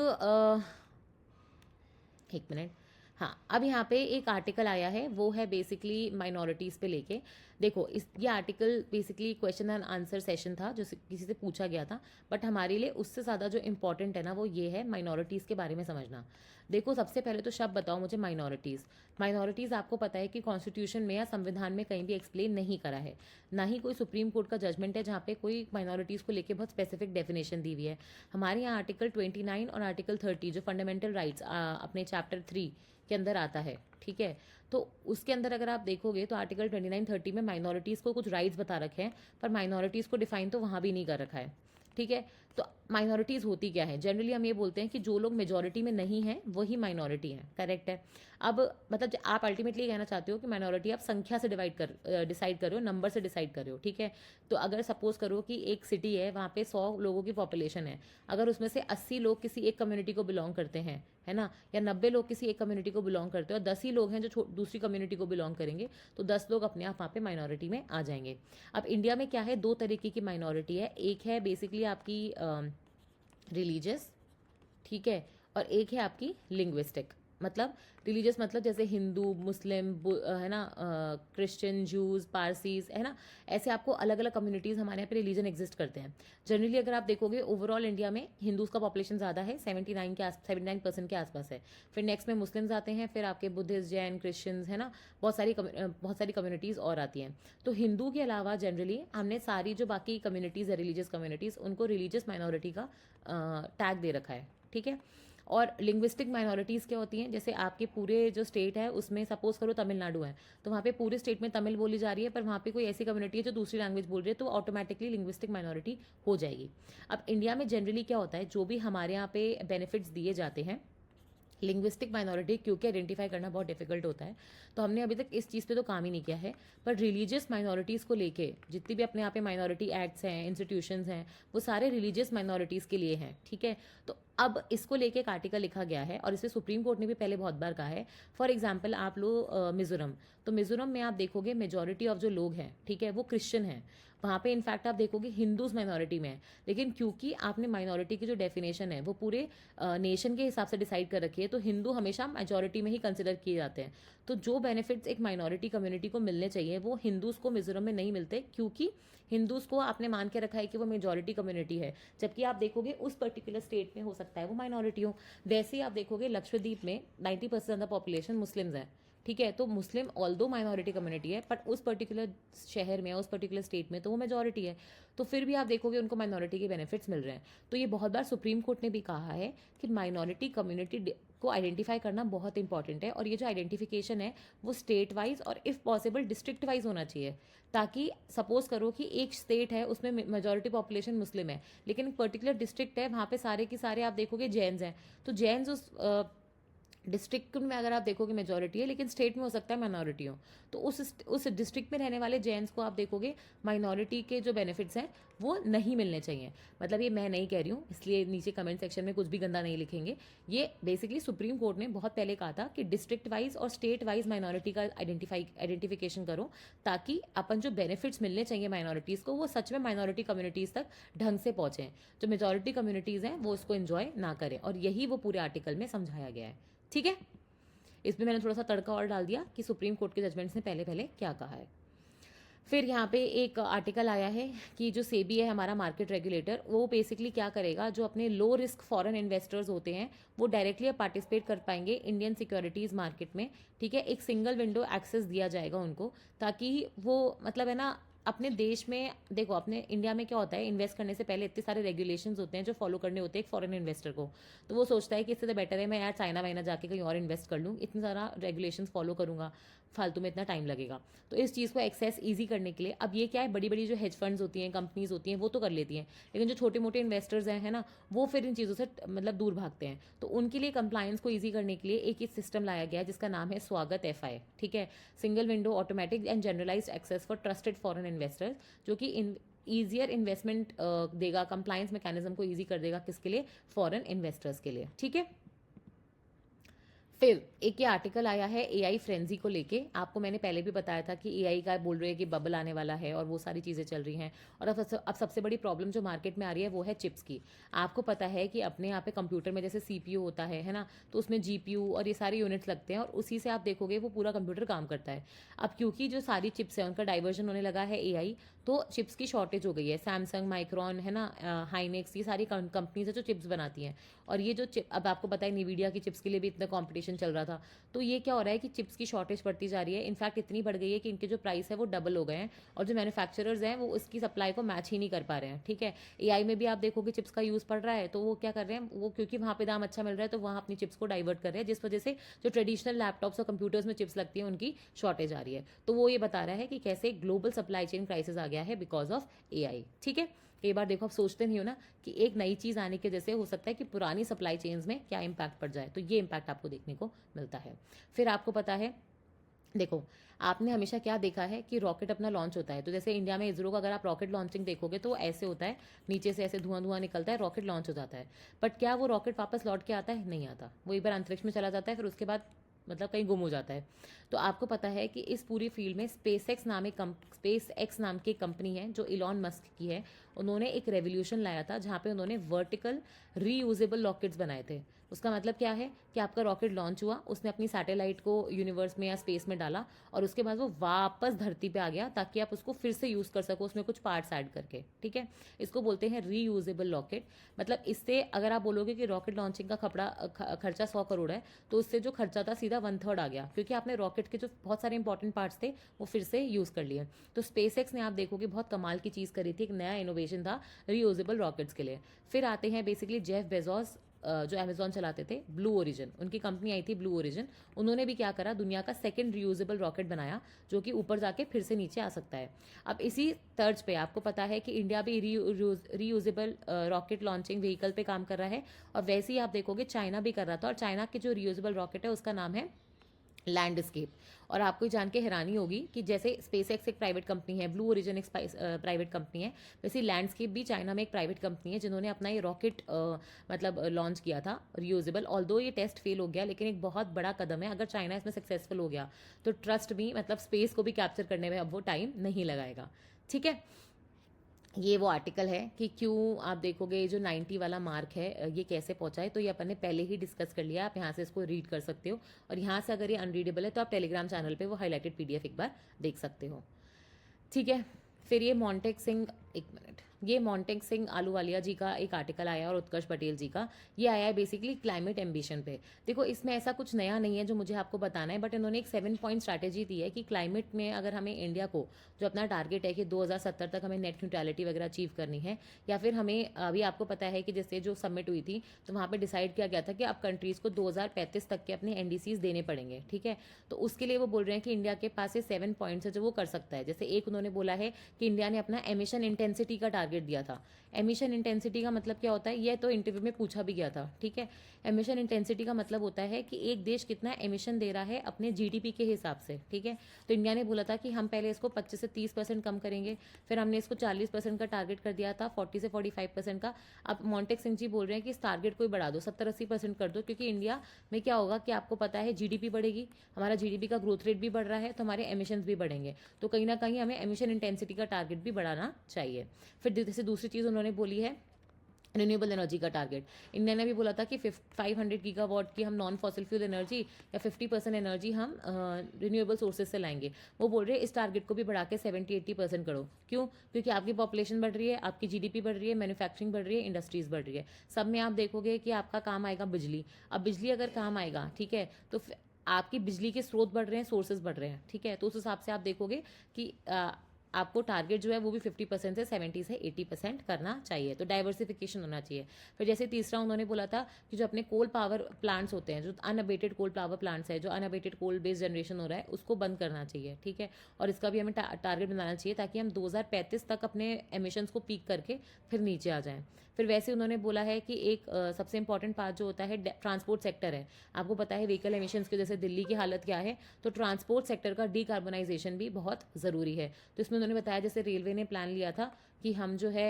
एक मिनट, हाँ, अब यहाँ पे एक आर्टिकल आया है, वो है बेसिकली माइनॉरिटीज़ पे लेके। देखो, इस ये article basically question and answer session था, जो किसी से पूछा गया था, बट हमारे लिए उससे ज़्यादा जो इम्पोर्टेंट है ना, वो ये है माइनॉरिटीज़ के बारे में समझना। देखो, सबसे पहले तो शब्द बताओ मुझे, माइनॉरिटीज़। माइनॉरिटीज़ आपको पता है कि कॉन्स्टिट्यूशन में या संविधान में कहीं भी एक्सप्लेन नहीं करा है, ना ही कोई सुप्रीम कोर्ट का जजमेंट है जहाँ पे कोई माइनॉरिटीज़ को लेके बहुत स्पेसिफिक डेफिनेशन दी हुई है। हमारे यहाँ आर्टिकल 29 और आर्टिकल 30 जो फंडामेंटल राइट्स अपने चैप्टर 3 के अंदर आता है, ठीक है। तो उसके अंदर अगर आप देखोगे तो आर्टिकल 29-30 में माइनॉरिटीज़ को कुछ राइट्स बता रखे हैं, पर माइनॉरिटीज़ को डिफाइन तो वहाँ भी नहीं कर रखा है, ठीक है। तो माइनॉरिटीज़ होती क्या है, जनरली हम ये बोलते हैं कि जो लोग मेजॉरिटी में नहीं हैं वही माइनॉरिटी हैं, करेक्ट है। अब मतलब आप अल्टीमेटली कहना चाहते हो कि माइनॉरिटी आप संख्या से डिसाइड कर रहे हो, नंबर से डिसाइड कर रहे हो, ठीक है। तो अगर सपोज करो कि एक सिटी है, वहाँ पे 100 लोगों की पॉपुलेशन है, अगर उसमें से 80 लोग किसी एक कम्युनिटी को बिलोंग करते हैं, है ना, या 90 लोग किसी एक कम्युनिटी को बिलोंग करते हैं, और 10 ही लोग हैं जो दूसरी कम्युनिटी को बिलोंग करेंगे, तो 10 लोग अपने आप वहाँ पे माइनॉरिटी में आ जाएंगे। अब इंडिया में क्या है, दो तरीके की माइनॉरिटी है, एक है बेसिकली आपकी रिलीजियस, ठीक है, और एक है आपकी लिंग्विस्टिक। मतलब रिलीजियस मतलब जैसे हिंदू, मुस्लिम, है ना, क्रिश्चियन, जूस, पारसीज, है ना, ऐसे आपको अलग अलग कम्युनिटीज़ हमारे यहाँ पे रिलीजन एग्जिस्ट करते हैं। जनरली अगर आप देखोगे ओवरऑल इंडिया में हिंदूज़ का पॉपुलेशन ज़्यादा है, 79% के आसपास है। फिर नेक्स्ट में मुस्लिम्स आते हैं, फिर आपके बुद्धिस्ट, जैन, क्रिश्चियंस, है ना, बहुत सारी कम्युनिटीज़ और आती हैं। तो हिंदू के अलावा जनरली हमने सारी जो बाकी कम्युनिटीज़ है, रिलीजियस कम्युनिटीज़, उनको रिलीजियस माइनॉरिटी का टैग दे रखा है, ठीक है। और लिंग्विस्टिक माइनॉरिटीज़ क्या होती हैं, जैसे आपके पूरे जो स्टेट है उसमें सपोज करो तमिलनाडु है, तो वहाँ पे पूरे स्टेट में तमिल बोली जा रही है, पर वहाँ पे कोई ऐसी कम्युनिटी है जो दूसरी लैंग्वेज बोल रही है, तो ऑटोमेटिकली लिंग्विस्टिक माइनॉरिटी हो जाएगी। अब इंडिया में जनरली क्या होता है, जो भी हमारे यहाँ पे बेनिफिट्स दिए जाते हैं लिंग्विस्टिक माइनॉरिटी, क्योंकि आइडेंटिफाई करना बहुत डिफिकल्ट होता है, तो हमने अभी तक इस चीज़ पे तो काम ही नहीं किया है। पर रिलीजियस माइनॉरिटीज़ को लेके जितनी भी अपने यहाँ पे माइनॉरिटी एक्ट्स हैं, इंस्टीट्यूशंस हैं, वो सारे रिलीजियस माइनॉरिटीज़ के लिए हैं, ठीक है। तो अब इसको लेके एक आर्टिकल लिखा गया है, और इसे सुप्रीम कोर्ट ने भी पहले बहुत बार कहा है। फॉर एग्जाम्पल आप लो मिजोरम, तो मिजोरम में आप देखोगे मेजॉरिटी ऑफ जो लोग हैं, ठीक है, वो क्रिश्चियन हैं। वहाँ पे इनफैक्ट आप देखोगे हिंदूज माइनॉरिटी में है, लेकिन क्योंकि आपने माइनॉरिटी की जो डेफिनेशन है वो पूरे नेशन के हिसाब से डिसाइड कर रखी है, तो हिंदू हमेशा मेजॉरिटी में ही कंसिडर किए जाते हैं। तो जो बेनिफिट्स एक माइनॉरिटी कम्युनिटी को मिलने चाहिए वो हिंदूज़ को मिजोरम में नहीं मिलते, क्योंकि हिंदूज़ को आपने मान के रखा है कि वो मेजॉरिटी कम्युनिटी है, जबकि आप देखोगे उस पर्टिकुलर स्टेट में हो सकता है वो माइनॉरिटी हो। वैसे ही आप देखोगे लक्षद्वीप में 90% ज़्यादा पॉपुलेशन मुस्लिम्स है, ठीक है। तो मुस्लिम ऑल दो माइनॉरिटी कम्युनिटी है, बट उस पर्टिकुलर शहर में, उस पर्टिकुलर स्टेट में तो वो मेजॉरिटी है, तो फिर भी आप देखोगे उनको माइनॉरिटी के बेनिफिट्स मिल रहे हैं। तो ये बहुत बार सुप्रीम कोर्ट ने भी कहा है कि माइनॉरिटी कम्युनिटी को आइडेंटिफाई करना बहुत इंपॉर्टेंट है, और ये जो आइडेंटिफिकेशन है वो स्टेट वाइज और इफ़ पॉसिबल डिस्ट्रिक्ट वाइज होना चाहिए, ताकि सपोज करो कि एक स्टेट है उसमें मेजॉरिटी पॉपुलेशन मुस्लिम है, लेकिन एक पर्टिकुलर डिस्ट्रिक्ट है वहाँ पे सारे के सारे आप देखोगे जैन्स हैं, तो जैन्स उस डिस्ट्रिक्ट में अगर आप देखोगे मेजॉरिटी है, लेकिन स्टेट में हो सकता है माइनॉरिटी हो, तो उस डिस्ट्रिक्ट में रहने वाले जैन्स को आप देखोगे माइनॉरिटी के जो बेनिफिट्स हैं वो नहीं मिलने चाहिए। मतलब ये मैं नहीं कह रही हूँ, इसलिए नीचे कमेंट सेक्शन में कुछ भी गंदा नहीं लिखेंगे। ये बेसिकली सुप्रीम कोर्ट ने बहुत पहले कहा था कि डिस्ट्रिक्ट वाइज और स्टेट वाइज माइनॉरिटी का आइडेंटिफिकेशन करो, ताकि अपन जो बेनिफिट्स मिलने चाहिए माइनॉरिटीज़ को वो सच में माइनॉरिटी कम्युनिटीज़ तक ढंग से पहुँचें, जो मेजॉरिटी कम्युनिटीज़ हैं वो उसको इन्जॉय ना करें, और यही वो पूरे आर्टिकल में समझाया गया है, ठीक है। इसमें मैंने थोड़ा सा तड़का और डाल दिया कि सुप्रीम कोर्ट के जजमेंट्स ने पहले पहले क्या कहा है। फिर यहाँ पे एक आर्टिकल आया है कि जो सेबी है हमारा मार्केट रेगुलेटर, वो बेसिकली क्या करेगा, जो अपने लो रिस्क फॉरेन इन्वेस्टर्स होते हैं वो डायरेक्टली पार्टिसिपेट कर पाएंगे इंडियन सिक्योरिटीज़ मार्केट में। ठीक है, एक सिंगल विंडो एक्सेस दिया जाएगा उनको, ताकि वो मतलब है ना अपने देश में, देखो अपने इंडिया में क्या होता है, इन्वेस्ट करने से पहले इतने सारे रेगुलेशंस होते हैं जो फॉलो करने होते हैं एक फॉरेन इन्वेस्टर को। तो वो सोचता है कि इससे तो बेटर है मैं यार चाइना वाइना जाके कहीं और इन्वेस्ट कर लूँ, इतना सारा रेगुलेशंस फॉलो करूंगा, फालतू में इतना टाइम लगेगा। तो इस चीज़ को एक्सेस ईजी करने के लिए अब ये क्या है, बड़ी बड़ी जो हेज फंड्स होती हैं, कंपनीज होती हैं, वो तो कर लेती हैं, लेकिन जो छोटे मोटे इन्वेस्टर्स हैं है ना, वो फिर इन चीज़ों से मतलब दूर भागते हैं। तो उनके लिए कंप्लायंस को ईजी करने के लिए एक सिस्टम लाया गया है जिसका नाम है स्वागत FI। ठीक है, single window automatic and generalized access for trusted foreign investors, जो कि ईजियर इन्वेस्टमेंट देगा, कंप्लायंस मैकेनिज्म को ईजी कर देगा, किसके लिए, फॉरेन इन्वेस्टर्स के लिए। ठीक है, फिर एक ये आर्टिकल आया है AI फ्रेंजी को लेके। आपको मैंने पहले भी बताया था कि AI का बोल रहे हैं कि बबल आने वाला है और वो सारी चीज़ें चल रही हैं। और अब सबसे बड़ी प्रॉब्लम जो मार्केट में आ रही है वो है चिप्स की। आपको पता है कि अपने यहाँ पे कंप्यूटर में जैसे CPU होता है ना, तो उसमें GPU और ये सारे यूनिट्स लगते हैं और उसी से आप देखोगे वो पूरा कंप्यूटर काम करता है। अब क्योंकि जो सारी चिप्स हैं उनका डाइवर्जन होने लगा है AI, तो चिप्स की शॉर्टेज हो गई है। सैमसंग, माइक्रॉन है ना, हाइनेक्स, ये सारी कंपनीज है जो चिप्स बनाती हैं। और ये जो चिप, अब आपको पता है निवीडिया की चिप्स के लिए भी इतना कंपटीशन चल रहा था। तो ये क्या हो रहा है कि चिप्स की शॉर्टेज बढ़ती जा रही है, इनफैक्ट इतनी बढ़ गई है कि इनके जो प्राइस है वो डबल हो गए हैं, और जो मैन्युफैक्चरर्स हैं वो उसकी सप्लाई को मैच ही नहीं कर पा रहे हैं। ठीक है, AI में भी आप देखोगे चिप्स का यूज़ पड़ रहा है, तो वो क्या कर रहे हैं, वो क्योंकि वहाँ पे दाम अच्छा मिल रहा है तो वहाँ अपनी चिप्स को डाइवर्ट कर रहे हैं, जिस वजह से जो ट्रेडिशनल लैपटॉप्स और कंप्यूटर्स में चिप्स लगती हैं उनकी शॉर्टेज आ रही है। तो वो ये बता रहा है कि कैसे ग्लोबल सप्लाई चेन क्राइसिस आ गया है बिकॉज ऑफ AI। ठीक है, कई बार देखो आप सोचते नहीं हो ना कि एक नई चीज़ आने के जैसे हो सकता है कि पुरानी सप्लाई चेन्स में क्या इम्पैक्ट पड़ जाए, तो ये इम्पैक्ट आपको देखने को मिलता है। फिर आपको पता है, देखो आपने हमेशा क्या देखा है कि रॉकेट अपना लॉन्च होता है, तो जैसे इंडिया में इसरो का अगर आप रॉकेट लॉन्चिंग देखोगे तो ऐसे होता है, नीचे से ऐसे धुआं धुआं निकलता है, रॉकेट लॉन्च हो जाता है। बट क्या वो रॉकेट वापस लौट के आता है? नहीं आता, वो एक बार अंतरिक्ष में चला जाता है, फिर उसके बाद मतलब कहीं गुम हो जाता है। तो आपको पता है कि इस पूरी फील्ड में स्पेस एक्स नाम की कंपनी है जो इलॉन मस्क की है। उन्होंने एक रेवोल्यूशन लाया था जहाँ पे उन्होंने वर्टिकल रीयूजेबल रॉकेट्स बनाए थे। उसका मतलब क्या है कि आपका रॉकेट लॉन्च हुआ, उसने अपनी सैटेलाइट को यूनिवर्स में या स्पेस में डाला, और उसके बाद वो वापस धरती पे आ गया ताकि आप उसको फिर से यूज़ कर सको, उसमें कुछ पार्ट्स ऐड करके। ठीक है, इसको बोलते हैं रीयूजेबल रॉकेट। मतलब इससे अगर आप बोलोगे कि रॉकेट लॉन्चिंग का खर्चा 100 करोड़ है, तो उससे जो खर्चा था सीधा 1/3 आ गया, क्योंकि आपने रॉकेट के जो बहुत सारे इंपॉर्टेंट पार्ट्स थे वो फिर से यूज़ कर लिए। तो स्पेस एक्स ने आप देखोगे बहुत कमाल की चीज़ करी थी, एक नया इनोवेशन था रीयूजेबल रॉकेट्स के लिए। फिर आते हैं बेसिकली जेफ बेजोस, जो अमेजोन चलाते थे, ब्लू ओरिजिन उनकी कंपनी आई थी, ब्लू ओरिजिन। उन्होंने भी क्या करा, दुनिया का सेकंड रियूजेबल रॉकेट बनाया जो कि ऊपर जाके फिर से नीचे आ सकता है। अब इसी तर्ज पे आपको पता है कि इंडिया भी रीयूजेबल रॉकेट लॉन्चिंग व्हीकल पे काम कर रहा है, और वैसे ही आप देखोगे चाइना भी कर रहा था, और चाइना के जो रियूजेबल रॉकेट है उसका नाम है लैंडस्केप। और आपको जान के हैरानी होगी कि जैसे स्पेस एक्स एक प्राइवेट कंपनी है, ब्लू ओरिजिन एक प्राइवेट कंपनी है, वैसे लैंडस्केप भी चाइना में एक प्राइवेट कंपनी है जिन्होंने अपना ये रॉकेट मतलब लॉन्च किया था रियूजेबल। ऑल्दो ये टेस्ट फेल हो गया, लेकिन एक बहुत बड़ा कदम है। अगर चाइना इसमें सक्सेसफुल हो गया तो ट्रस्ट मी, मतलब स्पेस को भी कैप्चर करने में अब वो टाइम नहीं लगाएगा। ठीक है, ये वो आर्टिकल है कि क्यों आप देखोगे ये जो 90 वाला मार्क है ये कैसे पहुंचा है, तो ये अपन ने पहले ही डिस्कस कर लिया। आप यहाँ से इसको रीड कर सकते हो, और यहाँ से अगर ये अनरीडेबल है तो आप टेलीग्राम चैनल पे वो हाईलाइटेड PDF एक बार देख सकते हो। ठीक है, फिर ये मॉन्टेक सिंह, एक मिनट, ये मॉन्टेक सिंह आलूवालिया जी का एक आर्टिकल आया और उत्कर्ष पटेल जी का, ये आया है बेसिकली क्लाइमेट एम्बिशन पे। देखो इसमें ऐसा कुछ नया नहीं है जो मुझे आपको बताना है, बट इन्होंने एक 7 पॉइंट स्ट्रैटेजी दी है कि क्लाइमेट में अगर हमें इंडिया को जो अपना टारगेट है कि 2070 तक हमें नेट न्यूट्रलिटी वगैरह अचीव करनी है, या फिर हमें अभी आपको पता है कि जैसे जो समिट हुई थी तो वहाँ पर डिसाइड किया गया था कि अब कंट्रीज़ को 2035 तक के अपने NDCs देने पड़ेंगे। ठीक है, तो उसके लिए वो बोल रहे हैं कि इंडिया के पास ये 7 पॉइंट्स है जो वो कर सकता है। जैसे एक उन्होंने बोला है कि इंडिया ने अपना एमिशन इंटेंसिटी का टारगेट दिया था। एमिशन इंटेंसिटी का मतलब क्या होता है, यह तो इंटरव्यू में पूछा भी गया था। ठीक है, एमिशन इंटेंसिटी का मतलब होता है कि एक देश कितना एमिशन दे रहा है अपने GDP के हिसाब से। ठीक है, तो इंडिया ने बोला था कि हम पहले इसको 25 से 30% कम करेंगे, फिर हमने इसको 40% का टारगेट कर दिया था, 40 से 45% का। अब मॉन्टेक सिंह जी बोल रहे हैं कि इस टारगेट को ही बढ़ा दो, 70-80% कर दो, क्योंकि इंडिया में क्या होगा कि आपको पता है GDP बढ़ेगी, हमारा GDP का ग्रोथ रेट भी बढ़ रहा है, तो हमारे एमिशन भी बढ़ेंगे, तो कहीं ना कहीं हमें एमिशन इंटेंसिटी का टारगेट भी बढ़ाना चाहिए। फिर जैसे दूसरी चीज़ उन्होंने बोली है रिन्यूएबल एनर्जी का टारगेट। इंडिया ने भी बोला था कि 500 गीगावाट की हम नॉन फॉसिल फ्यूल एनर्जी या 50% एनर्जी हम रिन्यूएबल सोर्सेज से लाएंगे। वो बोल रहे हैं इस टारगेट को भी बढ़ा के 70-80% करो। क्यों? क्योंकि आपकी पॉपुलेशन बढ़ रही है, आपकी जीडीपी बढ़ रही है, मैन्युफैक्चरिंग बढ़ रही है, इंडस्ट्रीज बढ़ रही है। सब में आप देखोगे कि आपका काम आएगा बिजली। अब बिजली अगर काम आएगा, ठीक है, तो आपकी बिजली के स्रोत बढ़ रहे हैं, सोर्सेज बढ़ रहे हैं, ठीक है, तो उस हिसाब से आप देखोगे कि आपको टारगेट जो है वो भी 50% से 70 से 80% करना चाहिए। तो डाइवर्सिफिकेशन होना चाहिए। फिर जैसे तीसरा उन्होंने बोला था कि जो अपने कोल पावर प्लांट्स होते हैं, जो अनअबेटेड कोल पावर प्लांट्स है, जो अनअबेटेड कोल बेस्ड जनरेशन हो रहा है, उसको बंद करना चाहिए, ठीक है, और इसका भी हमें टारगेट बनाना चाहिए ताकि हम 2035 तक अपने एमिशंस को पीक करके फिर नीचे आ जाएं। फिर वैसे उन्होंने बोला है कि एक सबसे इंपॉर्टेंट पार्ट जो होता है ट्रांसपोर्ट सेक्टर है। आपको पता है व्हीकल एमिशंस की वजह से दिल्ली की हालत क्या है, तो ट्रांसपोर्ट सेक्टर का डीकार्बोनाइजेशन भी बहुत ज़रूरी है। तो इसमें उन्होंने बताया जैसे रेलवे ने प्लान लिया था कि हम जो है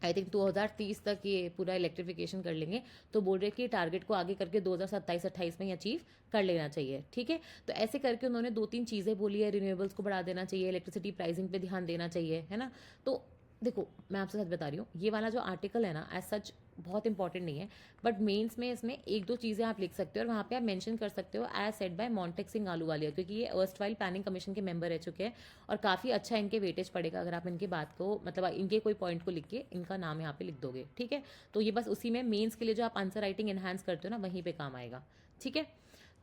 आई थिंक 2030 तक ये पूरा इलेक्ट्रिफिकेशन कर लेंगे, तो बोल रहे कि टारगेट को आगे करके 2027-28 में ही अचीव कर लेना चाहिए, ठीक है। तो ऐसे करके उन्होंने 2-3 चीज़ें बोली है। रिन्यूएबल्स को बढ़ा देना चाहिए, इलेक्ट्रिसिटी प्राइसिंग पे ध्यान देना चाहिए, है ना। तो देखो मैं आपसे सच बता रही हूँ, ये वाला जो आर्टिकल है ना एज सच बहुत इंपॉर्टेंट नहीं है, बट मेंस में इसमें एक दो चीज़ें आप लिख सकते हो और वहाँ पे आप मेंशन कर सकते हो as said by Montek Singh Ahluwalia, क्योंकि ये अर्स्टवाइल प्लानिंग कमीशन के मेंबर रह चुके हैं और काफ़ी अच्छा इनके वेटेज पड़ेगा अगर आप इनकी बात को, मतलब इनके कोई पॉइंट को लिख के इनका नाम यहाँ पे लिख दोगे, ठीक है। तो ये बस उसी में मेन्स के लिए जो आप आंसर राइटिंग एनहांस करते हो ना, वहीं पर काम आएगा, ठीक है।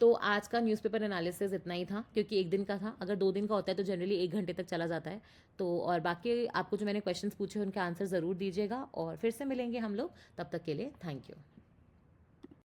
तो आज का न्यूज़पेपर एनालिसिस इतना ही था, क्योंकि एक दिन का था। अगर 2 दिन का होता है तो जनरली 1 घंटे तक चला जाता है। तो और बाकी आपको जो मैंने क्वेश्चंस पूछे उनके आंसर ज़रूर दीजिएगा और फिर से मिलेंगे हम लोग। तब तक के लिए थैंक यू।